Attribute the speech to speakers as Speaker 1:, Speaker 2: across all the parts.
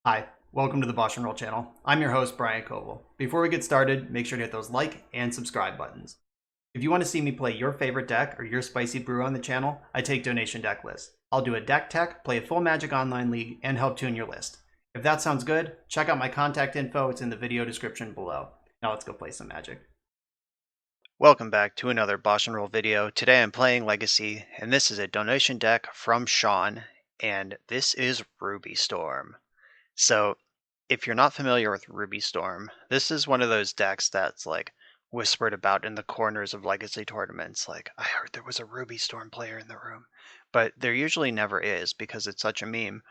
Speaker 1: Hi, welcome to the BoshNRoll channel. I'm your host, Brian Koval. Before we get started, make sure to hit those like and subscribe buttons. If you want to see me play your favorite deck or your spicy brew on the channel, I take donation deck lists. I'll do a deck tech, play a full Magic Online League, and help tune your list. If that sounds good, check out my contact info. It's in the video description below. Now let's go play some Magic.
Speaker 2: Welcome back to another BoshNRoll video. Today I'm playing Legacy, and this is a donation deck from Sean, and this is Ruby Storm. So, if you're not familiar with Ruby Storm, this is one of those decks that's like whispered about in the corners of Legacy tournaments. Like, I heard there was a Ruby Storm player in the room, but there usually never is because it's such a meme.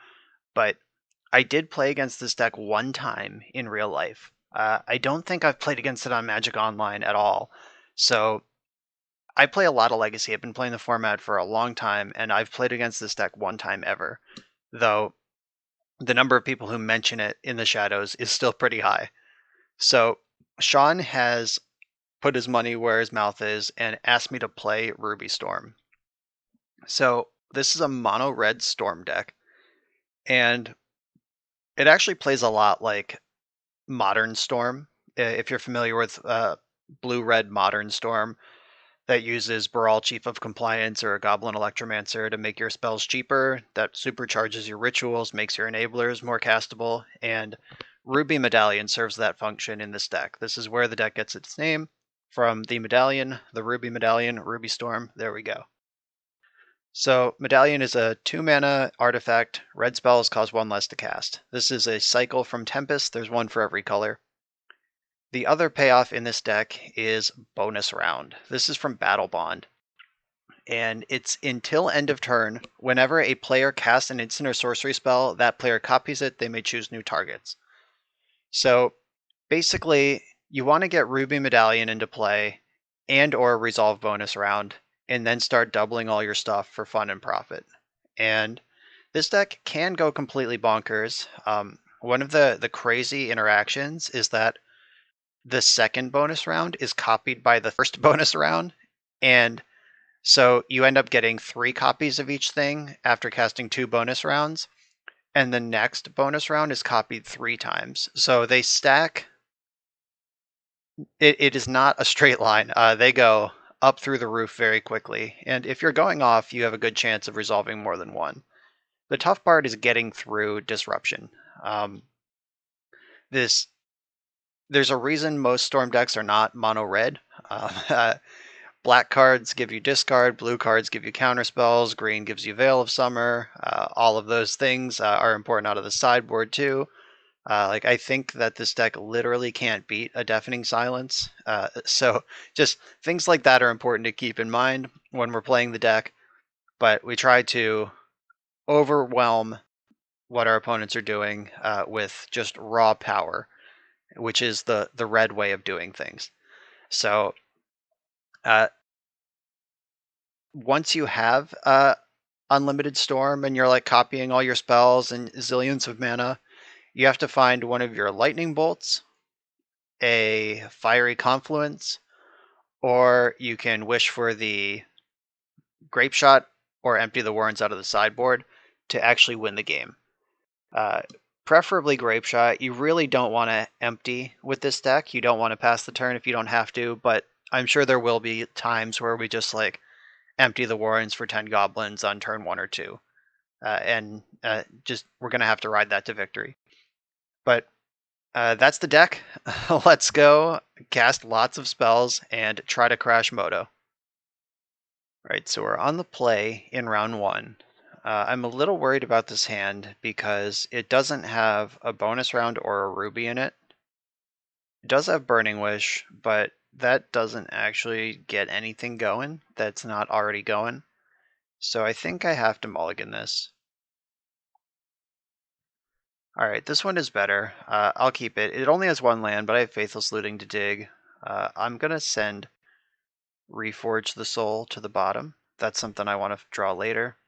Speaker 2: But I did play against this deck one time in real life. I don't think I've played against it on Magic Online at all. So I play a lot of Legacy. I've been playing the format for a long time, and I've played against this deck one time ever. Though the number of people who mention it in the shadows is still pretty high. So Sean has put his money where his mouth is and asked me to play Ruby Storm. So this is a mono red Storm deck, and it actually plays a lot like Modern Storm. If you're familiar with blue red Modern Storm, that uses Baral Chief of Compliance or a Goblin Electromancer to make your spells cheaper, that supercharges your rituals, makes your enablers more castable, and Ruby Medallion serves that function in this deck. This is where the deck gets its name, from the medallion, the Ruby Medallion, Ruby Storm. There we go. So Medallion is a 2-mana artifact. Red spells cost 1 less to cast. This is a cycle from Tempest. There's one for every color. The other payoff in this deck is Bonus Round. This is from Battle Bond, and it's until end of turn. Whenever a player casts an instant or sorcery spell, that player copies it. They may choose new targets. So basically, you want to get Ruby Medallion into play and or resolve Bonus Round, and then start doubling all your stuff for fun and profit. And this deck can go completely bonkers. One of the crazy interactions is that the second bonus round is copied by the first bonus round, and so you end up getting 3 copies of each thing after casting 2 bonus rounds, and the next bonus round is copied 3 times. So they stack. It is not a straight line. They go up through the roof very quickly, and if you're going off, you have a good chance of resolving more than one. The tough part is getting through disruption. Um, this There's a reason most storm decks are not mono red. Black cards give you discard, blue cards give you counter spells, green gives you Veil of Summer. All of those things are important out of the sideboard too. Like I think that this deck literally can't beat a Deafening Silence. So just things like that are important to keep in mind when we're playing the deck. But we try to overwhelm what our opponents are doing with just raw power, which is the red way of doing things. So uh, once you have unlimited storm and you're like copying all your spells and zillions of mana, you have to find one of your lightning bolts, a fiery confluence, or you can wish for the grape shot or empty the warrens out of the sideboard to actually win the game. Uh, Preferably grape shot. You really don't want to empty with this deck. You don't want to pass the turn if you don't have to, but I'm sure there will be times where we just like empty the warrens for 10 goblins on turn 1 or 2. And just we're going to have to ride that to victory. But that's the deck. Let's go cast lots of spells and try to crash Moto. Right, so we're on the play in round 1. I'm a little worried about this hand because it doesn't have a bonus round or a ruby in it. It does have Burning Wish, but that doesn't actually get anything going that's not already going. So I think I have to mulligan this. Alright, this one is better. I'll keep it. It only has 1 land, but I have Faithless Looting to dig. I'm going to send Reforge the Soul to the bottom. That's something I want to draw later.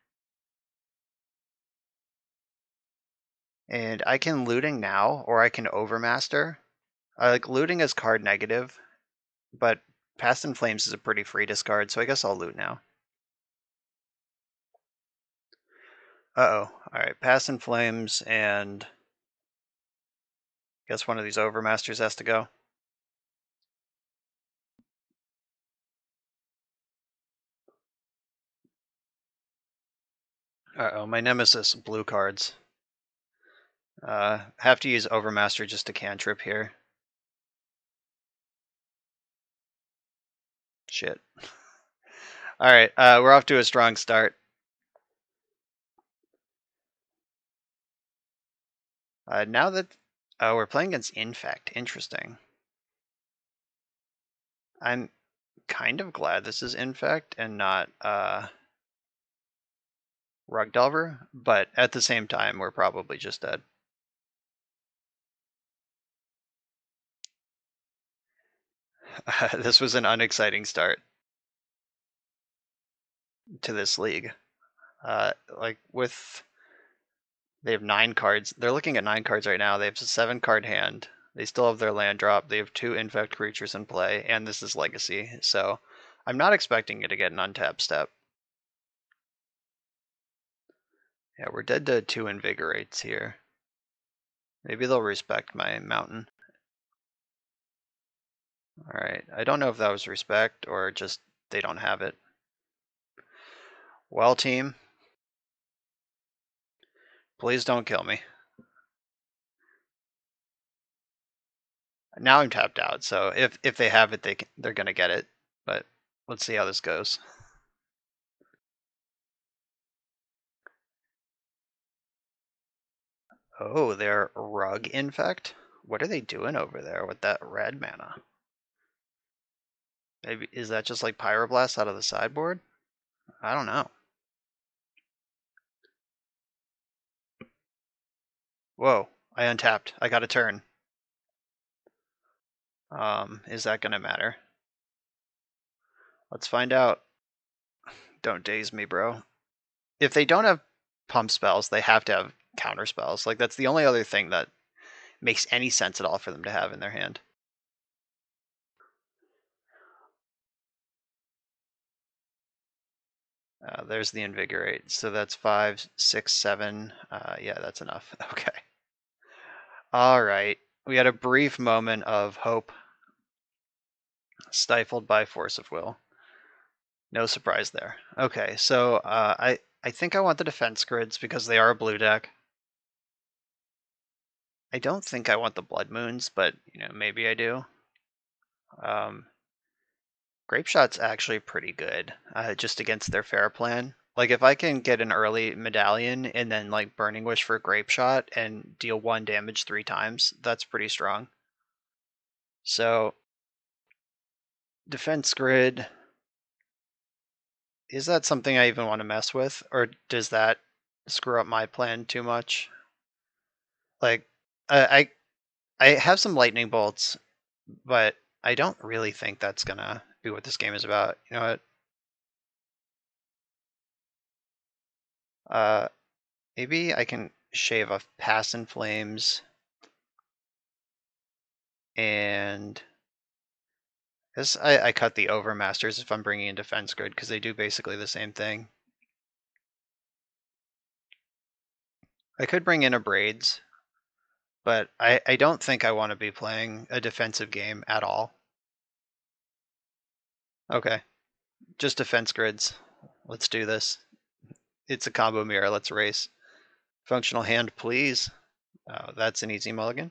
Speaker 2: And I can Looting now, or I can Overmaster. Like Looting is card negative, but Past in Flames is a pretty free discard, so I guess I'll loot now. Uh-oh. Alright, Past in Flames and Guess one of these Overmasters has to go. Uh-oh, my nemesis, blue cards. Have to use Overmaster just to cantrip here. Shit. Alright, we're off to a strong start. Now that we're playing against Infect, interesting. I'm kind of glad this is Infect and not Rug Delver, but at the same time, we're probably just dead. This was an unexciting start to this league. Like with they have 9 cards. They're looking at 9 cards right now. They have a 7-card hand. They still have their land drop. They have 2 infect creatures in play, and this is Legacy. So I'm not expecting it to get an untapped step. Yeah, we're dead to 2 Invigorates here. Maybe they'll respect my mountain. Alright, I don't know if that was respect or just they don't have it. Well, team, please don't kill me. Now I'm tapped out, so if they have it, they're gonna get it. But let's see how this goes. Oh, they're Rug Infect? What are they doing over there with that red mana? Maybe is that just like Pyroblast out of the sideboard? I don't know. Whoa, I untapped. I got a turn. Is that gonna matter? Let's find out. Don't daze me, bro. If they don't have pump spells, they have to have counter spells. Like that's the only other thing that makes any sense at all for them to have in their hand. There's the Invigorate. So that's 5, 6, 7. Yeah, that's enough. Okay. All right. We had a brief moment of hope, stifled by force of will. No surprise there. Okay, so I think I want the defense grids because they are a blue deck. I don't think I want the blood moons, but maybe I do. Grape Shot's actually pretty good, just against their fair plan. Like if I can get an early medallion and then like Burning Wish for Grape Shot and deal 1 damage 3 times, that's pretty strong. So defense grid, is that something I even want to mess with, or does that screw up my plan too much? Like I have some lightning bolts, but I don't really think that's gonna be what this game is about. You know what? Maybe I can shave off Pass in Flames, and I cut the Overmasters if I'm bringing in Defense Grid because they do basically the same thing. I could bring in a Braids, but I don't think I want to be playing a defensive game at all. Okay, just Defense Grids. Let's do this. It's a combo mirror. Let's race. Functional hand, please. Oh, that's an easy mulligan.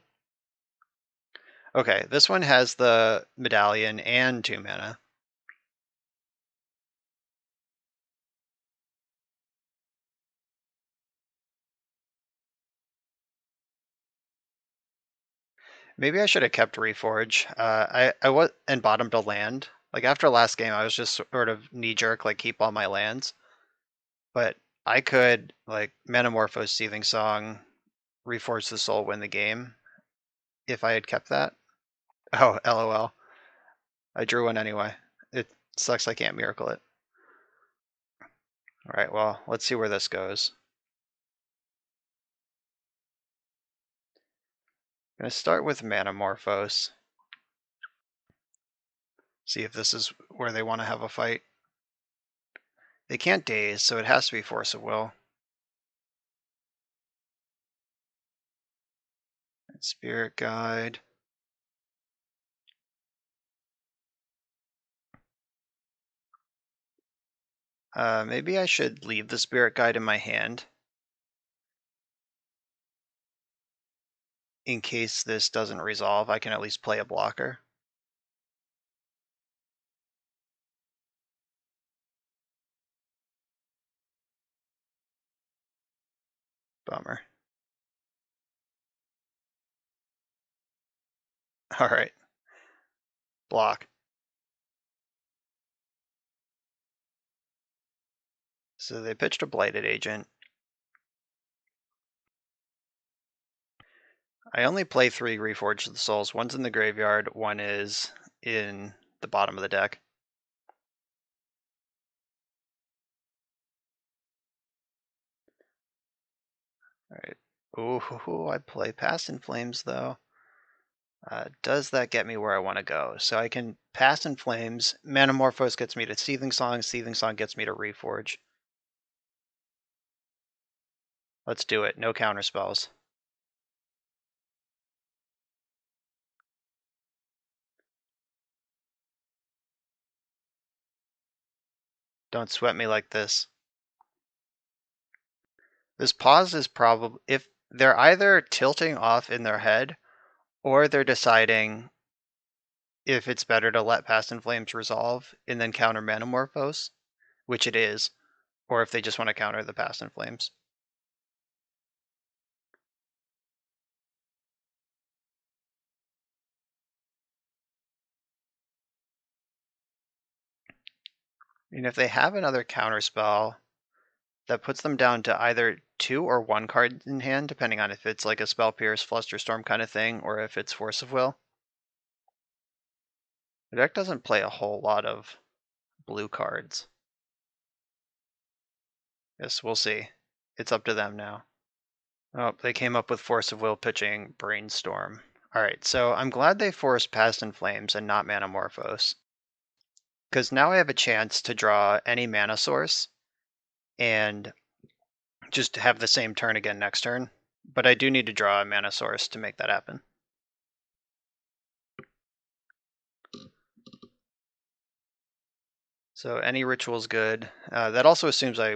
Speaker 2: Okay, this one has the medallion and 2 mana. Maybe I should have kept Reforge. I was and bottomed a land. Like after last game, I was just sort of knee jerk, like keep all my lands. But I could like Metamorphose, Seething Song, Reforge the Soul, win the game if I had kept that. Oh, LOL. I drew one anyway. It sucks I can't miracle it. All right, well, let's see where this goes. I'm gonna start with Metamorphose. See if this is where they want to have a fight. They can't daze, so it has to be Force of Will. Spirit Guide. Maybe I should leave the Spirit Guide in my hand in case this doesn't resolve. I can at least play a blocker. Bummer. All right. Block. So they pitched a Blighted Agent. I only play 3 Reforged the Souls. One's in the graveyard, one is in the bottom of the deck. Alright. Ooh, I play Past in Flames though. Does that get me where I want to go? So I can Past in Flames, Manamorphose gets me to Seething Song gets me to Reforge. Let's do it, no counter spells. Don't sweat me like this. This pause is probably, if they're either tilting off in their head or they're deciding if it's better to let Past in Flames resolve and then counter Manamorphose, which it is, or if they just want to counter the Past in Flames. And if they have another counter spell, that puts them down to either 2 or 1 card in hand, depending on if it's like a Spell Pierce, Flusterstorm kind of thing, or if it's Force of Will. The deck doesn't play a whole lot of blue cards. Yes, we'll see. It's up to them now. Oh, they came up with Force of Will pitching Brainstorm. Alright, so I'm glad they forced Past in Flames and not Manamorphose. Because now I have a chance to draw any mana source and just have the same turn again next turn. But I do need to draw a mana source to make that happen. So any ritual's good. That also assumes I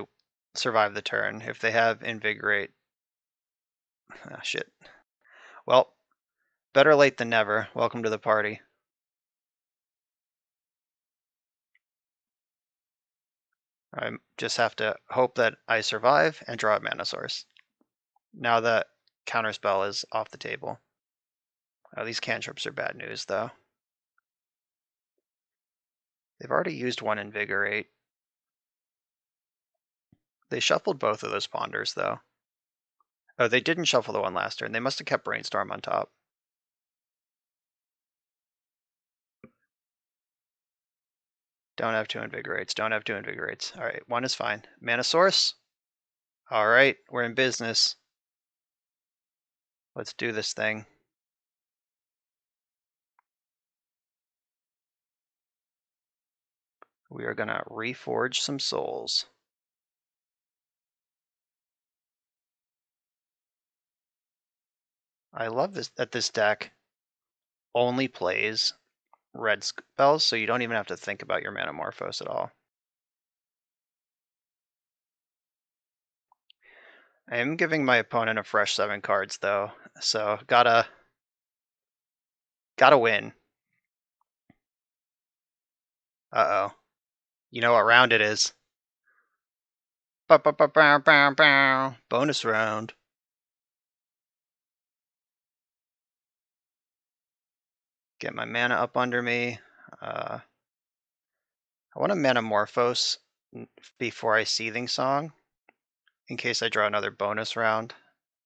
Speaker 2: survive the turn. If they have Invigorate... Ah, shit. Well, better late than never. Welcome to the party. I just have to hope that I survive and draw a mana source. Now that counterspell is off the table. Oh, these cantrips are bad news, though. They've already used one Invigorate. They shuffled both of those Ponders, though. Oh, they didn't shuffle the one last turn. They must have kept Brainstorm on top. Don't have 2 Invigorates. Don't have 2 Invigorates. All right, 1 is fine. Mana source? All right, we're in business. Let's do this thing. We are going to reforge some souls. I love this that this deck only plays red spells, so you don't even have to think about your Manamorphose at all. I am giving my opponent a fresh 7 cards, though, so gotta win. Uh-oh. You know what round it is. Bonus round. Get my mana up under me. I want to Manamorphose before I Seething Song, in case I draw another bonus round.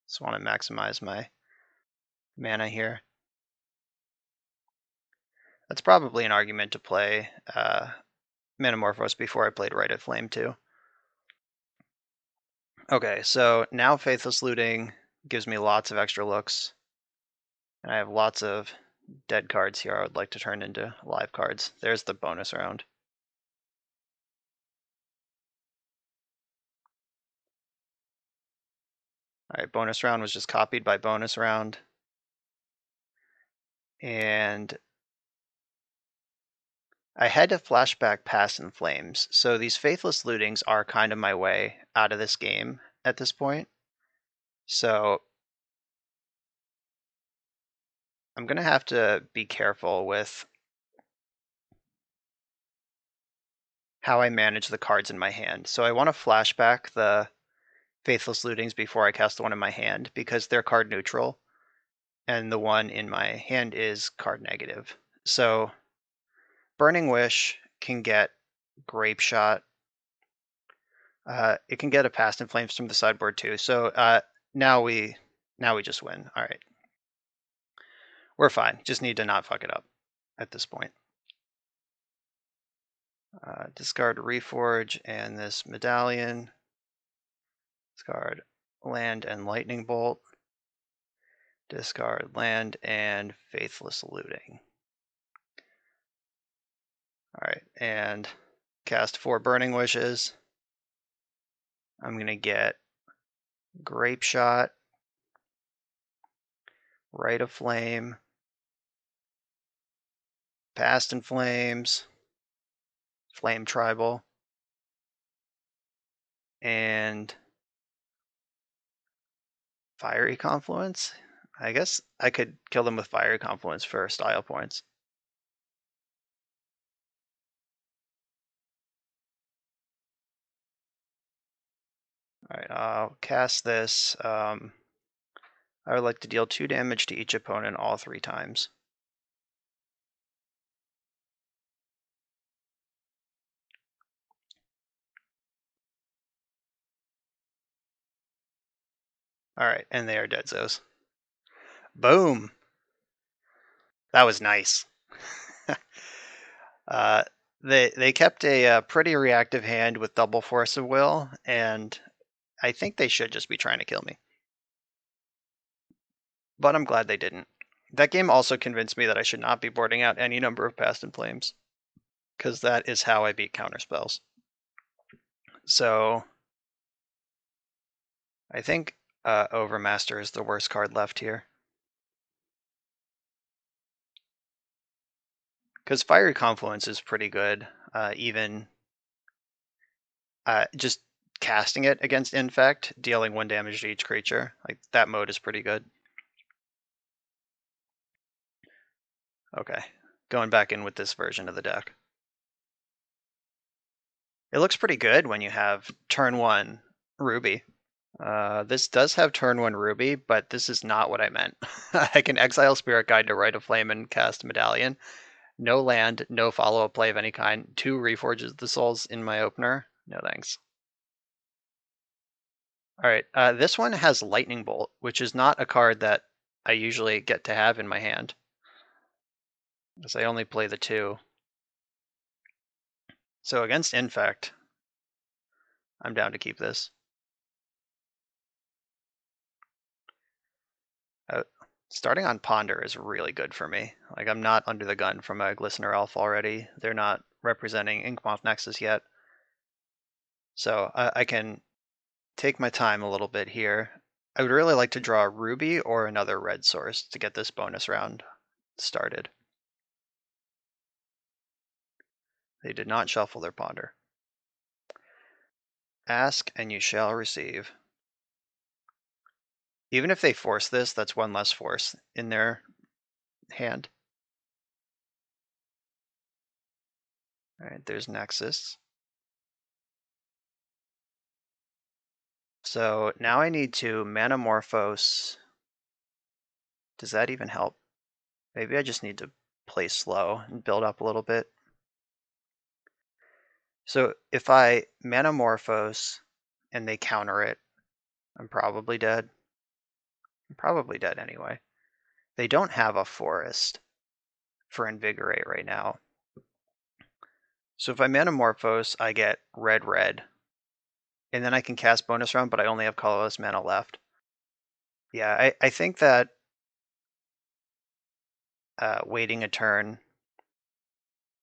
Speaker 2: Just want to maximize my mana here. That's probably an argument to play Manamorphose before I played Rite of Flame too. Okay, so now Faithless Looting gives me lots of extra looks. And I have lots of dead cards here I would like to turn into live cards. There's the bonus round. Alright, bonus round was just copied by bonus round. And I had to flashback past In Flames, so these Faithless Lootings are kind of my way out of this game at this point. So I'm going to have to be careful with how I manage the cards in my hand. So I want to flashback the Faithless Lootings before I cast the one in my hand because they're card neutral, and the one in my hand is card negative. So Burning Wish can get Grape Shot. It can get a Past in Flames from the sideboard too. So now we just win. All right, we're fine. Just need to not fuck it up at this point. Discard Reforge and this Medallion. Discard Land and Lightning Bolt. Discard Land and Faithless Looting. All right, and cast 4 Burning Wishes. I'm going to get Grape Shot, Rite of Flame, Past in Flames, Flame Tribal, and Fiery Confluence. I guess I could kill them with Fiery Confluence for style points. Alright, I'll cast this. I would like to deal 2 damage to each opponent all 3 times. Alright, and they are dead Zos. Boom! That was nice. They kept a pretty reactive hand with double Force of Will, and I think they should just be trying to kill me. But I'm glad they didn't. That game also convinced me that I should not be boarding out any number of Past in Flames, because that is how I beat counterspells. So I think Overmaster is the worst card left here. Because Fiery Confluence is pretty good, even just casting it against Infect, dealing 1 damage to each creature. Like, that mode is pretty good. Okay, going back in with this version of the deck. It looks pretty good when you have turn 1 Ruby. This does have turn 1 Ruby, but this is not what I meant. I can exile Spirit Guide to Rite of Flame and cast Medallion. No land, no follow-up play of any kind. 2 Reforges of the Souls in my opener. No thanks. Alright, this one has Lightning Bolt, which is not a card that I usually get to have in my hand, because I only play the 2. So against Infect, I'm down to keep this. Starting on Ponder is really good for me. Like, I'm not under the gun from a Glistener Elf already. They're not representing Inkmoth Nexus yet. So I can take my time a little bit here. I would really like to draw a Ruby or another red source to get this bonus round started. They did not shuffle their Ponder. Ask and you shall receive. Even if they force this, that's 1 less force in their hand. Alright, there's Nexus. So now I need to Manamorphose. Does that even help? Maybe I just need to play slow and build up a little bit. So if I Manamorphose and they counter it, I'm probably dead. I'm probably dead anyway. They don't have a forest for Invigorate right now. So if I Manamorphose, I get red, and then I can cast bonus round, but I only have colorless mana left. Yeah, I think that waiting a turn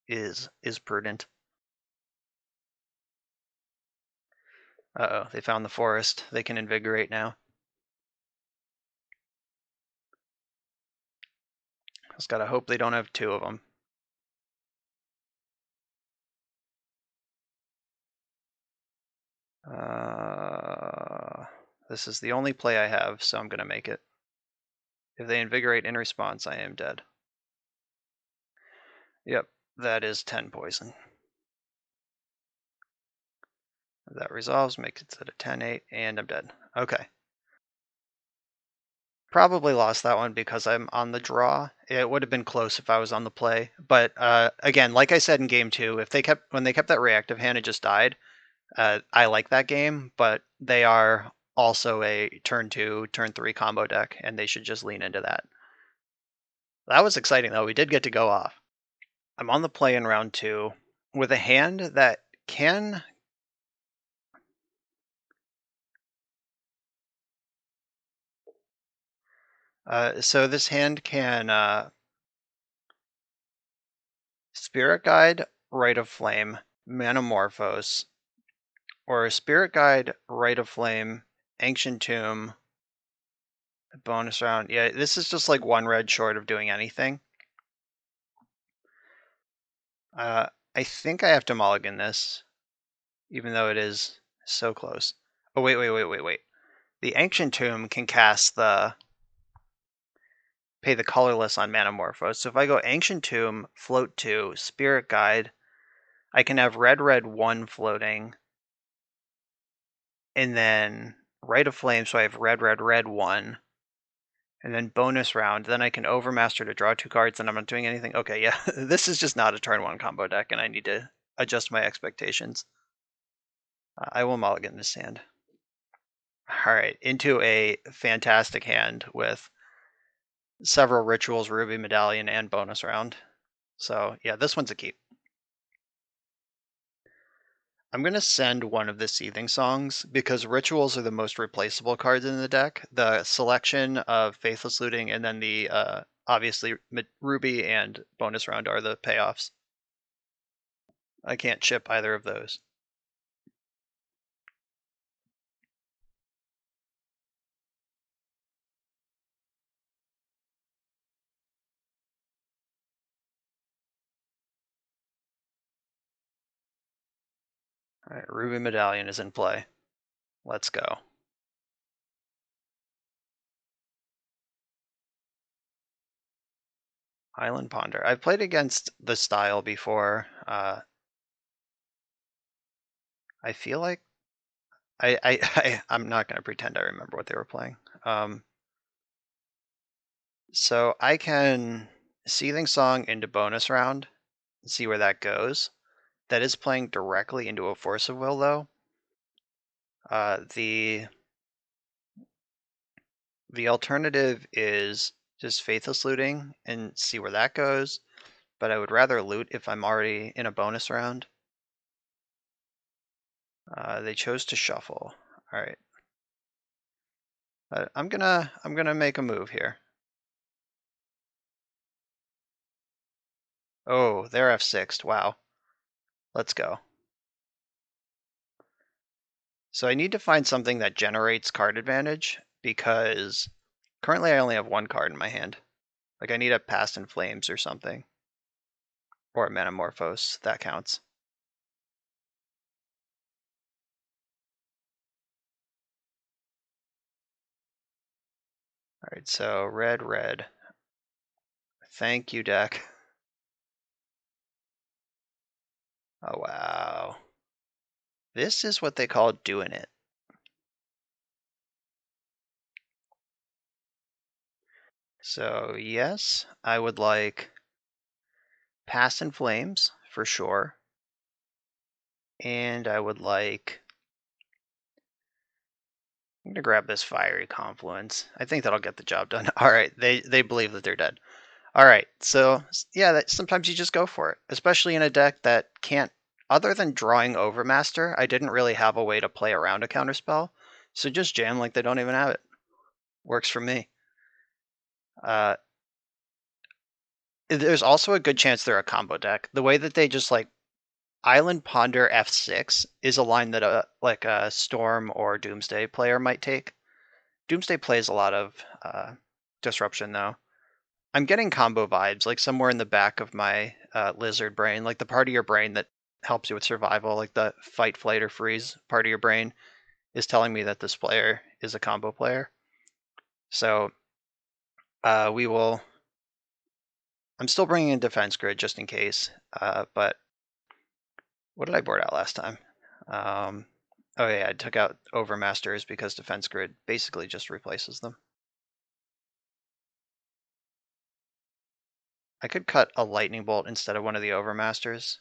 Speaker 2: is prudent. Uh-oh, they found the forest. They can Invigorate now. Just gotta hope they don't have two of them. This is the only play I have, so I'm gonna make it. If they invigorate in response, I am dead. Yep, that is 10 poison. That resolves, makes it to the 10-8, and I'm dead. Okay. Probably lost that one because I'm on the draw. It would have been close if I was on the play. But again, like I said in game 2, if when they kept that reactive hand, it just died. I like that game, but they are also a turn 2, turn 3 combo deck, and they should just lean into that. That was exciting though. We did get to go off. I'm on the play in round 2 with a hand that can. So this hand can Spirit Guide, Rite of Flame, Manamorphose, or Spirit Guide, Rite of Flame, Ancient Tomb, bonus round. Yeah, this is just like one red short of doing anything. I think I have to mulligan this, even though it is so close. Oh, wait. The Ancient Tomb can cast pay the colorless on Manamorphose. So if I go Ancient Tomb, float 2, Spirit Guide, I can have red 1 floating, and then Rite of Flame, so I have red 1, and then bonus round, then I can Overmaster to draw 2 cards, and I'm not doing anything. Okay, yeah, this is just not a turn 1 combo deck, and I need to adjust my expectations. I will mulligan this hand. Alright, into a fantastic hand with several rituals, Ruby Medallion, and bonus round. So yeah, this one's a keep. I'm going to send one of the Seething Songs because rituals are the most replaceable cards in the deck. The selection of Faithless Looting and then the obviously Ruby and bonus round are the payoffs. I can't chip either of those. All right, Ruby Medallion is in play. Let's go. Island Ponder. I've played against the style before. I feel like I'm not going to pretend I remember what they were playing. So I can Seething Song into bonus round, see where that goes. That is playing directly into a Force of Will, though. The alternative is just Faithless Looting and see where that goes, but I would rather loot if I'm already in a bonus round. They chose to shuffle. All right. I'm gonna make a move here. Oh, they're F6'd. Wow. Let's go. So I need to find something that generates card advantage because currently I only have 1 card in my hand. Like I need a Past in Flames or something. Or a Manamorphose. That counts. All right, so red. Thank you, deck. Oh, wow. This is what they call doing it. So, yes, I would like Past in Flames for sure. And I would like. I'm gonna grab this Fiery Confluence. I think that'll get the job done. All right, they believe that they're dead. All right, so yeah, sometimes you just go for it, especially in a deck that can't. Other than drawing Overmaster, I didn't really have a way to play around a counterspell, so just jam like they don't even have it. Works for me. There's also a good chance they're a combo deck. The way that they just like Island Ponder F6 is a line that like a Storm or Doomsday player might take. Doomsday plays a lot of disruption though. I'm getting combo vibes, like somewhere in the back of my lizard brain, like the part of your brain that helps you with survival, like the fight, flight, or freeze part of your brain is telling me that this player is a combo player. So we will. I'm still bringing in defense grid just in case, but what did I board out last time? Oh yeah, I took out overmasters because defense grid basically just replaces them. I could cut a lightning bolt instead of one of the overmasters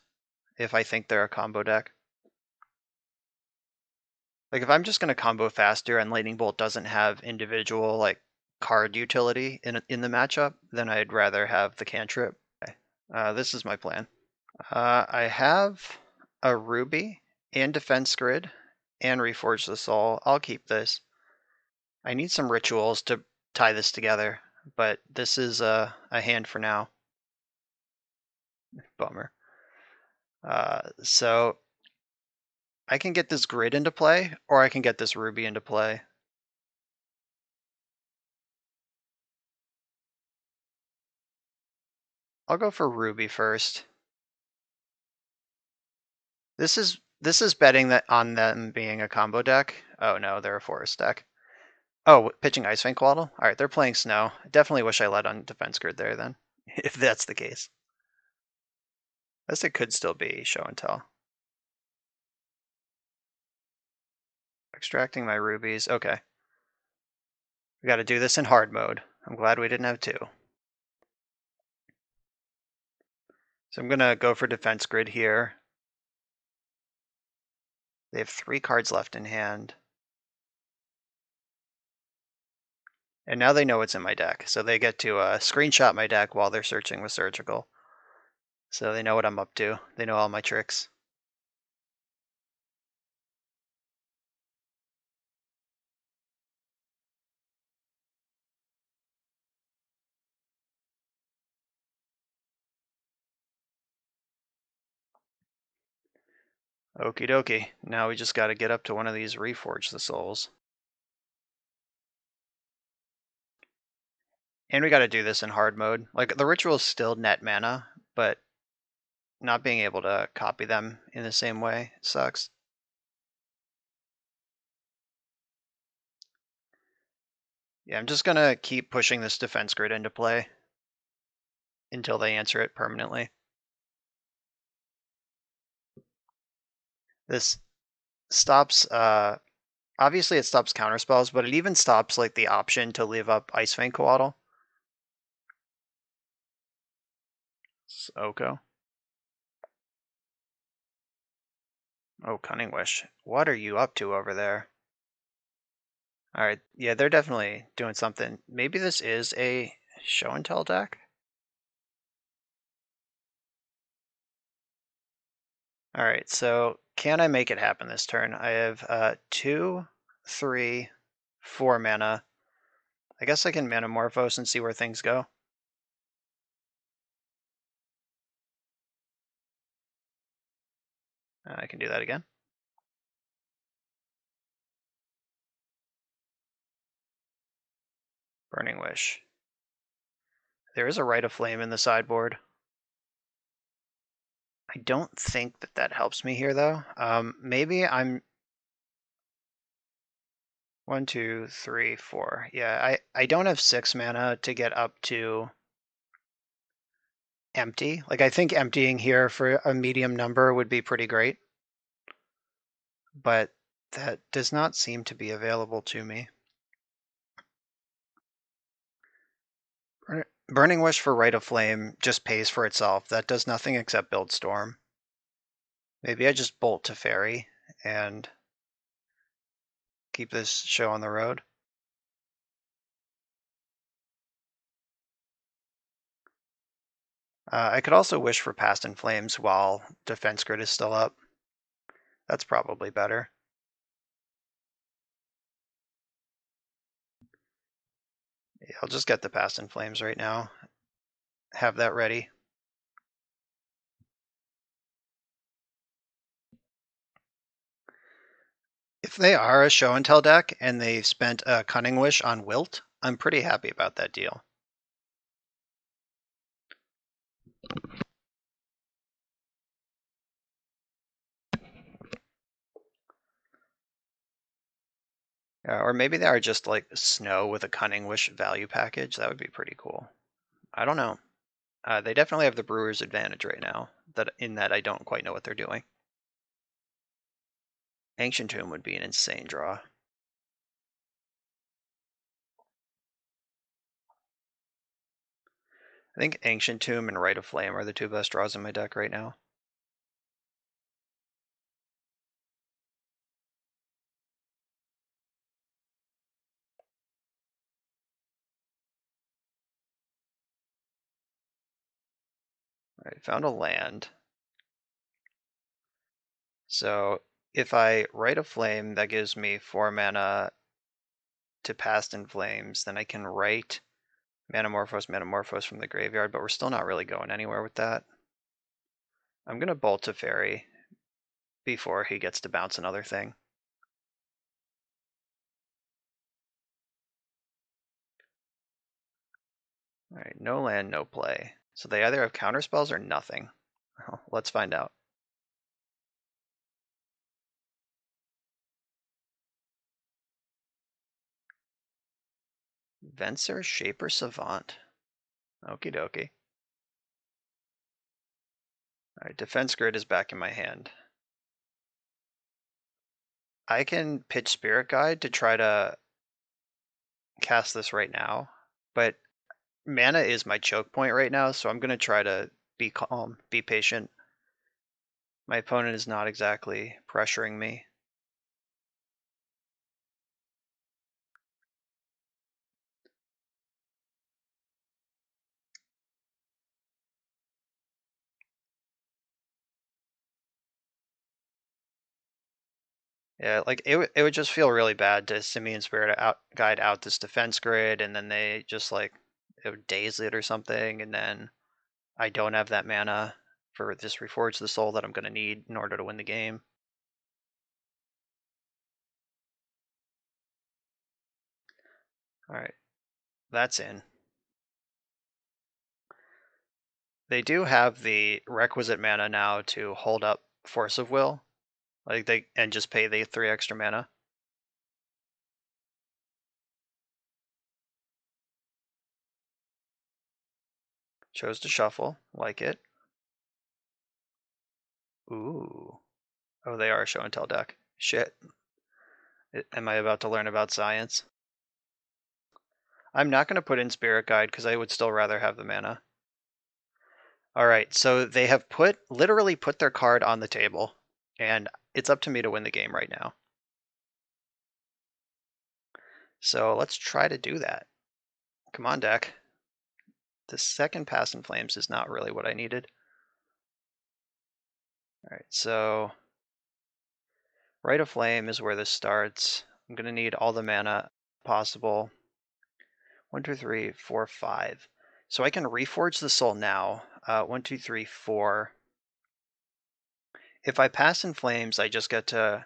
Speaker 2: if I think they're a combo deck. Like if I'm just going to combo faster and lightning bolt doesn't have individual like card utility in the matchup, then I'd rather have the cantrip. Okay. This is my plan. I have a ruby and defense grid and reforge the soul. I'll keep this. I need some rituals to tie this together, but this is a hand for now. Bummer. So I can get this grid into play, or I can get this ruby into play. I'll go for ruby first. This is betting that on them being a combo deck. Oh no, they're a forest deck. Oh, pitching Icefang Quaddle? Alright, they're playing Snow. I definitely wish I led on defense grid there then, if that's the case. I guess it could still be show and tell. Extracting my rubies. Okay. We gotta do this in hard mode. I'm glad we didn't have two. So I'm gonna go for defense grid here. They have 3 cards left in hand. And now they know what's in my deck, so they get to screenshot my deck while they're searching with Surgical. So they know what I'm up to. They know all my tricks. Okie dokie. Now we just gotta get up to one of these Reforge the Souls. And we gotta do this in hard mode. Like, the rituals still net mana, but not being able to copy them in the same way sucks. Yeah, I'm just gonna keep pushing this defense grid into play until they answer it permanently. This stops, obviously it stops counterspells, but it even stops like the option to leave up Icefang Coatl. Oko. Oh, Cunning Wish. What are you up to over there? Alright, yeah, they're definitely doing something. Maybe this is a show and tell deck? Alright, so can I make it happen this turn? I have 2, 3, 4 mana. I guess I can Manamorphose and see where things go. I can do that again. Burning Wish. There is a Rite of Flame in the sideboard. I don't think that that helps me here, though. Maybe I'm 1, 2, 3, 4. Yeah, I don't have 6 mana to get up to empty. Like, I think emptying here for a medium number would be pretty great. But that does not seem to be available to me. Burning Wish for Rite of Flame just pays for itself. That does nothing except build Storm. Maybe I just bolt to Fairy and keep this show on the road. I could also wish for Past in Flames while Defense Grid is still up. That's probably better. Yeah, I'll just get the Past in Flames right now. Have that ready. If they are a show and tell deck and they've spent a Cunning Wish on Wilt, I'm pretty happy about that deal. Or maybe they are just like snow with a Cunning Wish value package. That would be pretty cool. I don't know. They definitely have the brewer's advantage right now, that I don't quite know what they're doing. Ancient Tomb would be an insane draw. I think Ancient Tomb and Rite of Flame are the two best draws in my deck right now. All right, found a land. So if I Rite of Flame, that gives me 4 mana to Past in Flames. Then I can write Metamorphose from the graveyard, but we're still not really going anywhere with that. I'm going to Bolt to Fairy before he gets to bounce another thing. All right, no land, no play. So they either have counterspells or nothing. Well, let's find out. Venser, Shaper, Savant. Okie dokie. All right, Defense Grid is back in my hand. I can pitch Spirit Guide to try to cast this right now, but mana is my choke point right now, so I'm going to try to be calm, be patient. My opponent is not exactly pressuring me. Yeah, like it would just feel really bad to Simian Spirit Guide out this Defense Grid, and then they just like it would daze it or something, and then I don't have that mana for this Reforge the Soul that I'm going to need in order to win the game. All right, that's in. They do have the requisite mana now to hold up Force of Will, and just pay the 3 extra mana. Chose to shuffle, like it. Ooh. Oh, they are a show and tell deck. Shit. Am I about to learn about science? I'm not going to put in Spirit Guide because I would still rather have the mana. All right, so they have literally put their card on the table, and it's up to me to win the game right now. So let's try to do that. Come on, deck. The second Pass in Flames is not really what I needed. All right, so Rite of Flame is where this starts. I'm going to need all the mana possible. 1, 2, 3, 4, 5. So I can Reforge the Soul now. 1, 2, 3, 4. If I Pass in Flames, I just get to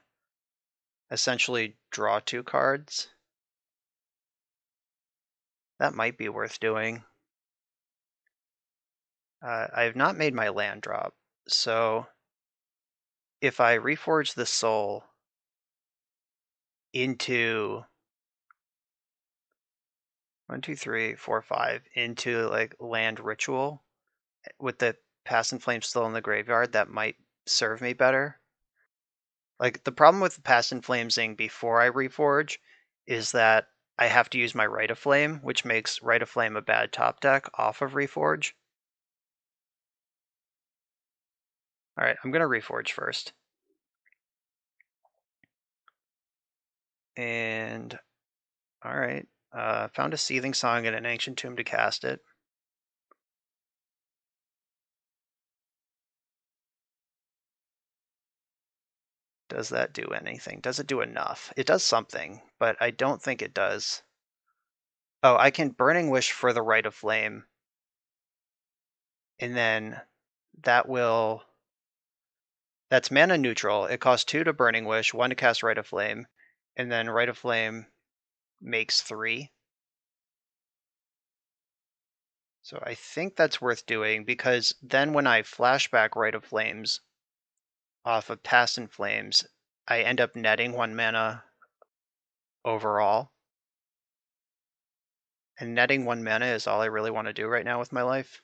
Speaker 2: essentially draw 2 cards. That might be worth doing. I have not made my land drop, so if I Reforge the Soul into 1, 2, 3, 4, 5 into like land ritual with the Pass and Flame still in the graveyard, that might serve me better. Like the problem with Pass and Flamesing before I Reforge is that I have to use my Rite of Flame, which makes Rite of Flame a bad top deck off of Reforge. All right, I'm gonna Reforge first. And all right, found a Seething Song and an Ancient Tomb to cast it. Does that do anything? Does it do enough? It does something, but I don't think it does. Oh, I can Burning Wish for the Rite of Flame, and then that will... That's mana neutral. It costs 2 to Burning Wish, 1 to cast Rite of Flame, and then Rite of Flame makes 3. So I think that's worth doing, because then when I flashback Rite of Flames off of Pass in Flames, I end up netting 1 mana overall. And netting 1 mana is all I really want to do right now with my life.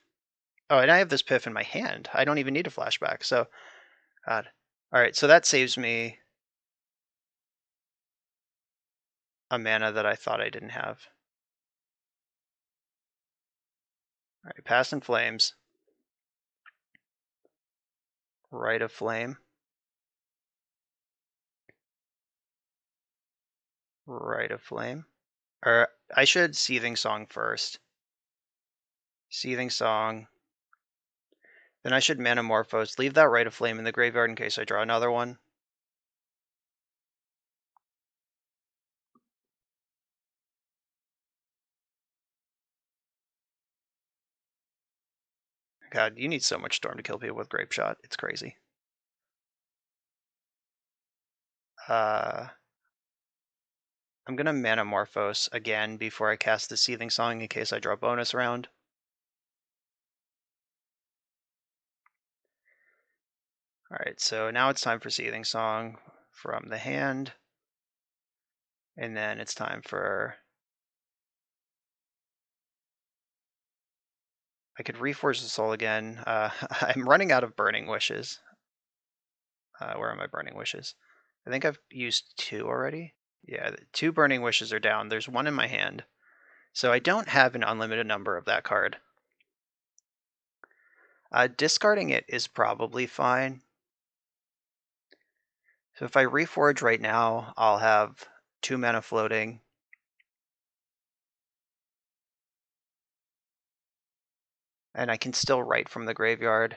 Speaker 2: Oh, and I have this Piff in my hand. I don't even need a flashback, so... God. Alright, so that saves me a mana that I thought I didn't have. Alright, Past in Flames. Rite of Flame. Rite of Flame. Or I should Seething Song first. Seething Song. Then I should Manamorphose. Leave that Rite of Flame in the graveyard in case I draw another one. God, you need so much Storm to kill people with Grape Shot. It's crazy. I'm going to Manamorphose again before I cast the Seething Song in case I draw bonus round. Alright, so now it's time for Seething Song from the hand. And then it's time for... I could Reforge the Soul again. I'm running out of Burning Wishes. Where are my Burning Wishes? I think I've used 2 already. Yeah, 2 Burning Wishes are down. There's 1 in my hand. So I don't have an unlimited number of that card. Discarding it is probably fine. So if I Reforge right now, I'll have 2 mana floating. And I can still write from the graveyard.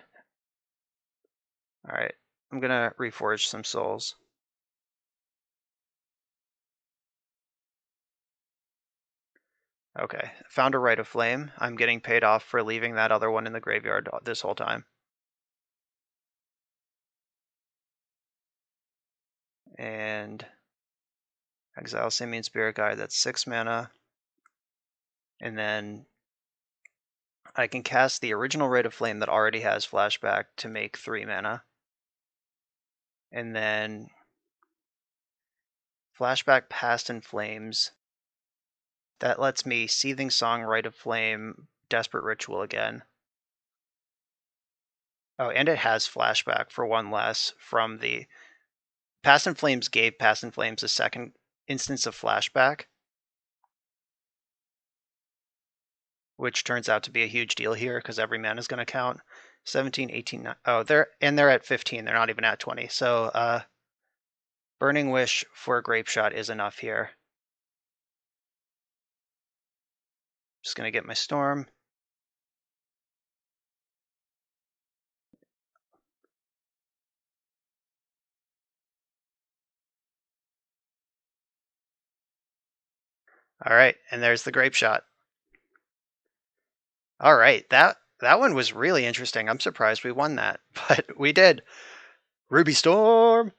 Speaker 2: Alright, I'm going to Reforge some souls. Okay, found a Rite of Flame. I'm getting paid off for leaving that other one in the graveyard this whole time. And exile Simian Spirit Guide, that's 6 mana. And then I can cast the original Rite of Flame that already has flashback to make 3 mana. And then flashback Past in Flames. That lets me Seething Song, Rite of Flame, Desperate Ritual again. Oh, and it has flashback for 1 less from the... Past in Flames gave Past in Flames a second instance of flashback, which turns out to be a huge deal here because every mana is going to count. 17, 18, 9. Oh, they're at 15. They're not even at 20. So Burning Wish for a Grape Shot is enough here. Just going to get my Storm. All right, and there's the Grape Shot. All right, that one was really interesting. I'm surprised we won that, but we did. Ruby Storm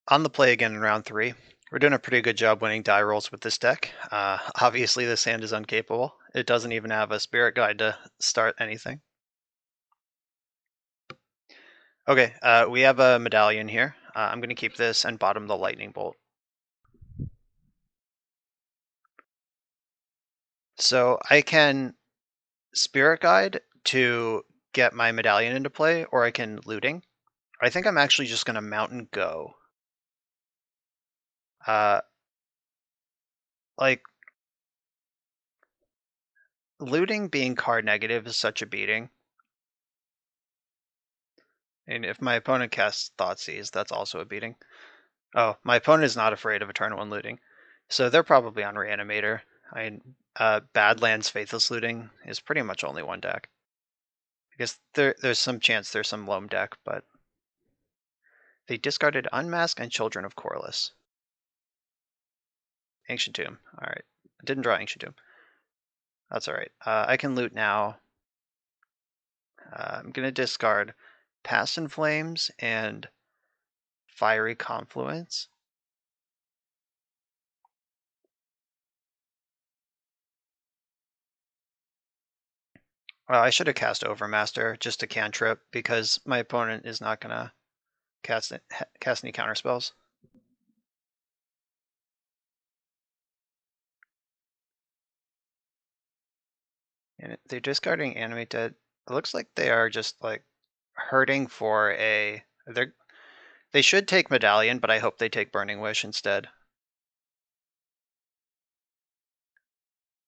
Speaker 2: on the play again in round 3. We're doing a pretty good job winning die rolls with this deck. Obviously, this hand is incapable. It doesn't even have a Spirit Guide to start anything. Okay, we have a Medallion here. I'm going to keep this and bottom the Lightning Bolt. So I can Spirit Guide to get my Medallion into play, or I can Looting. I think I'm actually just going to Mountain Go. Like, Looting being card negative is such a beating. And if my opponent casts Thoughtseize, that's also a beating. Oh, my opponent is not afraid of a turn 1 Looting. So they're probably on Reanimator. Badlands Faithless Looting is pretty much only 1 deck. I guess there's some chance there's some Loam deck, but they discarded Unmask and Children of Corliss. Ancient Tomb. Alright. I didn't draw Ancient Tomb. That's alright. I can loot now. I'm going to discard Past in Flames and Fiery Confluence. Well, I should have cast Overmaster just to cantrip because my opponent is not going to cast any counter spells. And they're discarding Animate Dead. It looks like they are just like hurting for a. They should take Medallion, but I hope they take Burning Wish instead.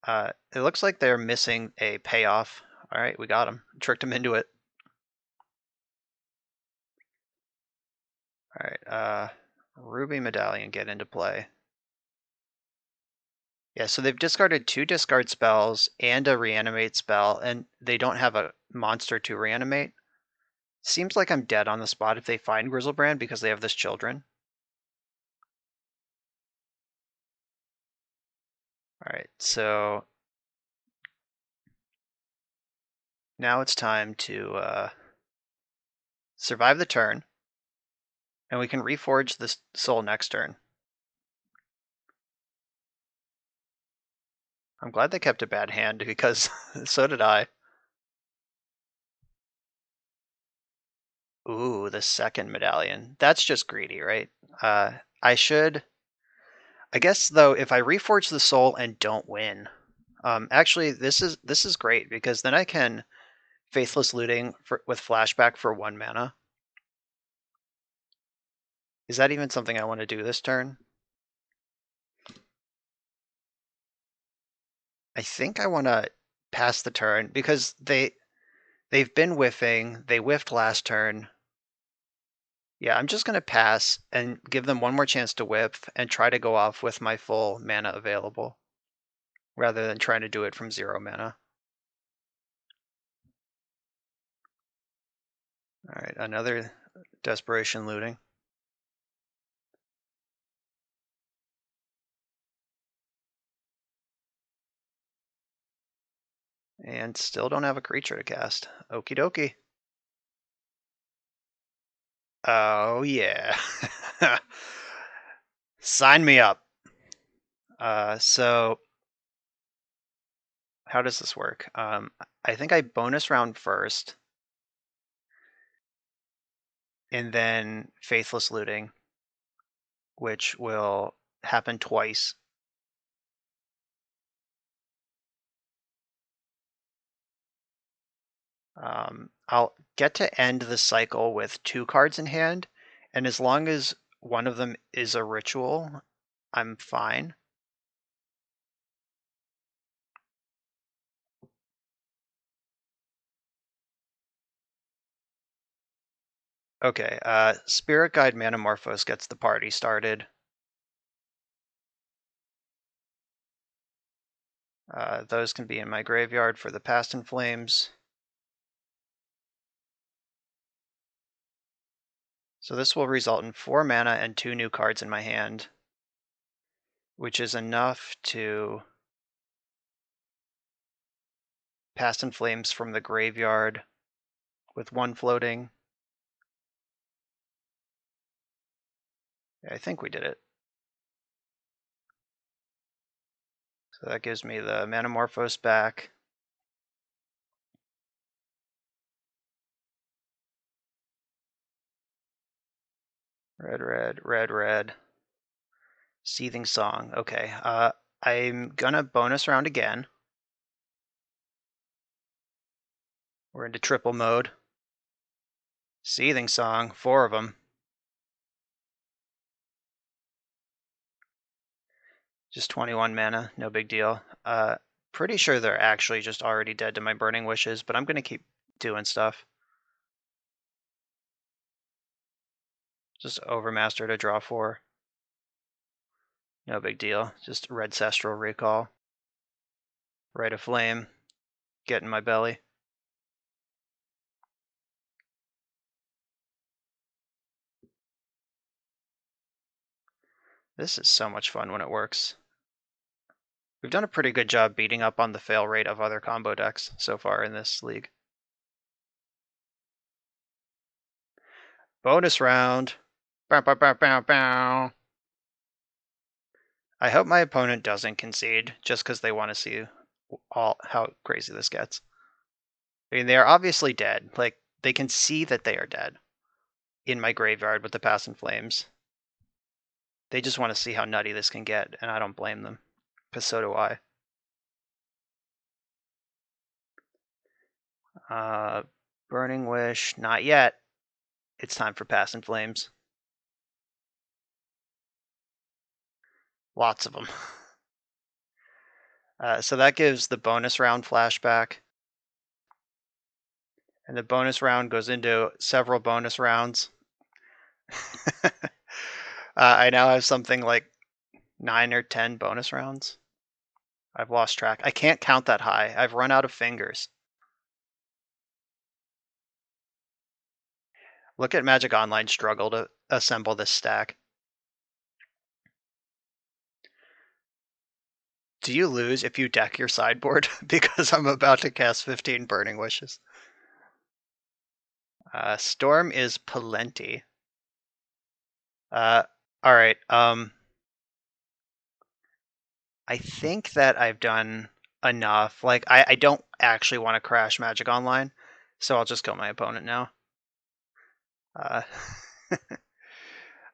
Speaker 2: It looks like they're missing a payoff. All right, we got them. Tricked them into it. All right, Ruby Medallion get into play. Yeah, so they've discarded 2 discard spells and a reanimate spell, and they don't have a monster to reanimate. Seems like I'm dead on the spot if they find Grizzlebrand because they have this Children. All right, so now it's time to survive the turn, and we can reforge this soul next turn. I'm glad they kept a bad hand because so did I. Ooh, the second medallion. That's just greedy, right? I should. I guess though, if I reforge the soul and don't win, actually this is great because then I can faithless looting with flashback for 1 mana. Is that even something I want to do this turn? I think I want to pass the turn because they've been whiffing. They whiffed last turn. Yeah, I'm just going to pass and give them one more chance to whiff and try to go off with my full mana available rather than trying to do it from 0 mana. All right, another desperation looting. And still don't have a creature to cast. Okie dokie. Oh yeah. Sign me up. So how does this work? I think I bonus round first, and then faithless looting, which will happen twice. I'll get to end the cycle with 2 cards in hand, and as long as one of them is a ritual, I'm fine. Okay, Spirit Guide Manamorphose gets the party started. Those can be in my graveyard for the Past in Flames. So this will result in 4 mana and 2 new cards in my hand, which is enough to Past in Flames from the graveyard with 1 floating. I think we did it. So that gives me the Manamorphose back. Red, red, red, red. Seething Song. Okay. I'm gonna bonus round again. We're into triple mode. Seething Song, 4 of them. Just 21 mana, no big deal. Pretty sure they're actually just already dead to my Burning Wishes, but I'm gonna keep doing stuff. Just Overmaster to draw 4. No big deal. Just Red Cestral Recall. Rite of Flame. Get in my belly. This is so much fun when it works. We've done a pretty good job beating up on the fail rate of other combo decks so far in this league. Bonus round. Bow, bow, bow, bow, bow. I hope my opponent doesn't concede just because they want to see how crazy this gets. I mean, they are obviously dead. Like, they can see that they are dead in my graveyard with the Past in Flames. They just want to see how nutty this can get, and I don't blame them, because so do I. Burning Wish, not yet. It's time for Past in Flames. Lots of them. So that gives the bonus round flashback. And the bonus round goes into several bonus rounds. I now have something like 9 or 10 bonus rounds. I've lost track. I can't count that high. I've run out of fingers. Look at Magic Online struggle to assemble this stack. Do you lose if you deck your sideboard? Because I'm about to cast 15 Burning Wishes. Storm is plenty. Alright, I think that I've done enough. Like, I don't actually want to crash Magic Online, so I'll just kill my opponent now.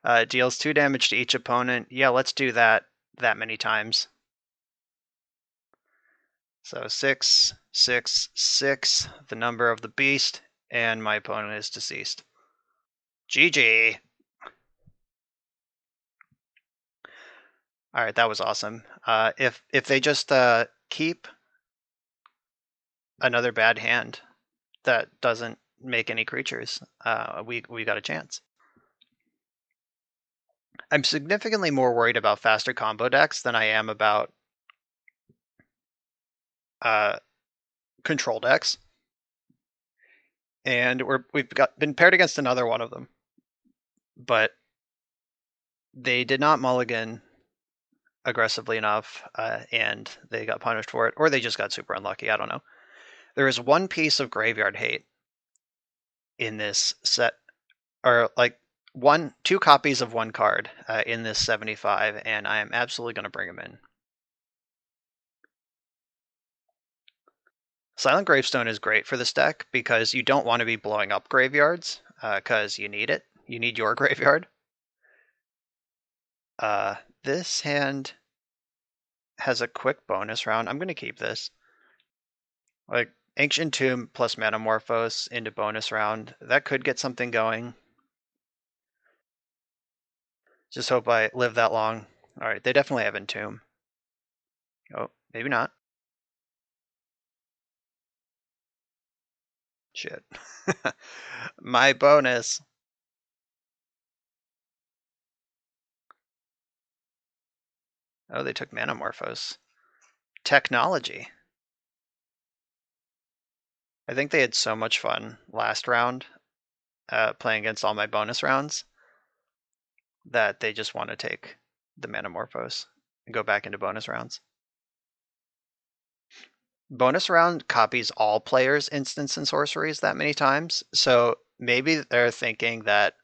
Speaker 2: Uh, deals 2 damage to each opponent. Yeah, let's do that many times. So 6, 6, 6, the number of the beast, and my opponent is deceased. GG! Alright, that was awesome. If they just keep another bad hand that doesn't make any creatures, we got a chance. I'm significantly more worried about faster combo decks than I am about control decks. And we've been paired against another one of them, but they did not mulligan aggressively enough, and they got punished for it, or they just got super unlucky. I don't know. There is one piece of graveyard hate in this set, or like 2 copies of one card in this 75, and I am absolutely going to bring them in. Silent Gravestone is great for this deck because you don't want to be blowing up graveyards, because you need it. You need your graveyard. This hand has a quick bonus round. I'm going to keep this. Like, Ancient Tomb plus Metamorphose into bonus round. That could get something going. Just hope I live that long. Alright, they definitely have Entomb. Oh, maybe not. Shit. My bonus. Oh, they took Metamorphose. Technology. I think they had so much fun last round playing against all my bonus rounds that they just want to take the Metamorphose and go back into bonus rounds. Bonus round copies all players' instants and sorceries that many times, so maybe they're thinking that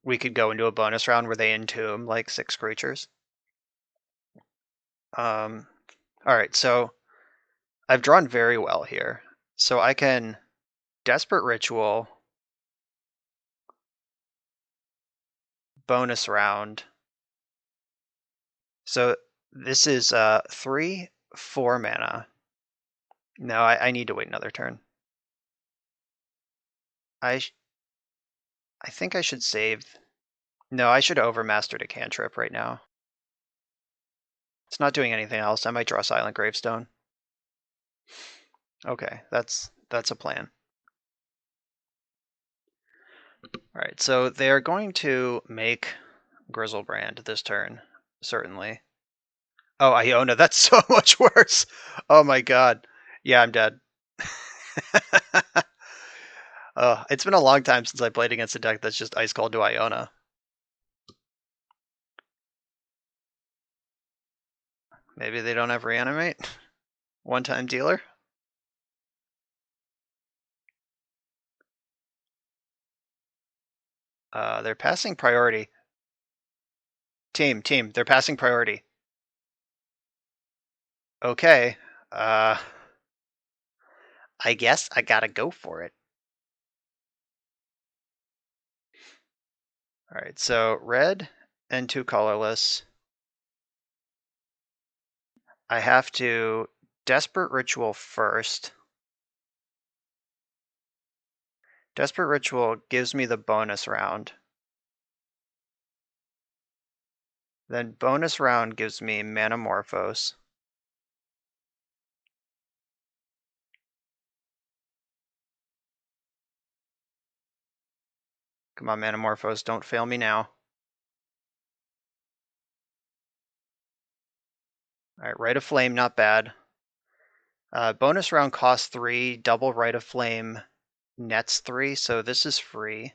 Speaker 2: we could go into a bonus round where they entomb like 6 creatures. Alright, so I've drawn very well here. So I can Desperate Ritual, bonus round. So this is 3, 4 mana. No, I need to wait another turn. I think I should save. No, I should overmaster to cantrip right now. It's not doing anything else. I might draw Silent Gravestone. Okay, that's a plan. Alright, so they're going to make Grizzlebrand this turn, certainly. Oh, Iona, that's so much worse! Oh my god. Yeah, I'm dead. It's been a long time since I played against a deck that's just Ice Cold to Iona. Maybe they don't have Reanimate? One-time dealer? They're passing priority. Team, they're passing priority. Okay. I guess I gotta go for it. Alright, so red and 2 colorless. I have to Desperate Ritual first. Desperate Ritual gives me the bonus round. Then bonus round gives me Manamorphose. Come on, Manamorphose, don't fail me now. Alright, Rite of Flame, not bad. Bonus round costs 3, double Rite of Flame nets 3, so this is free.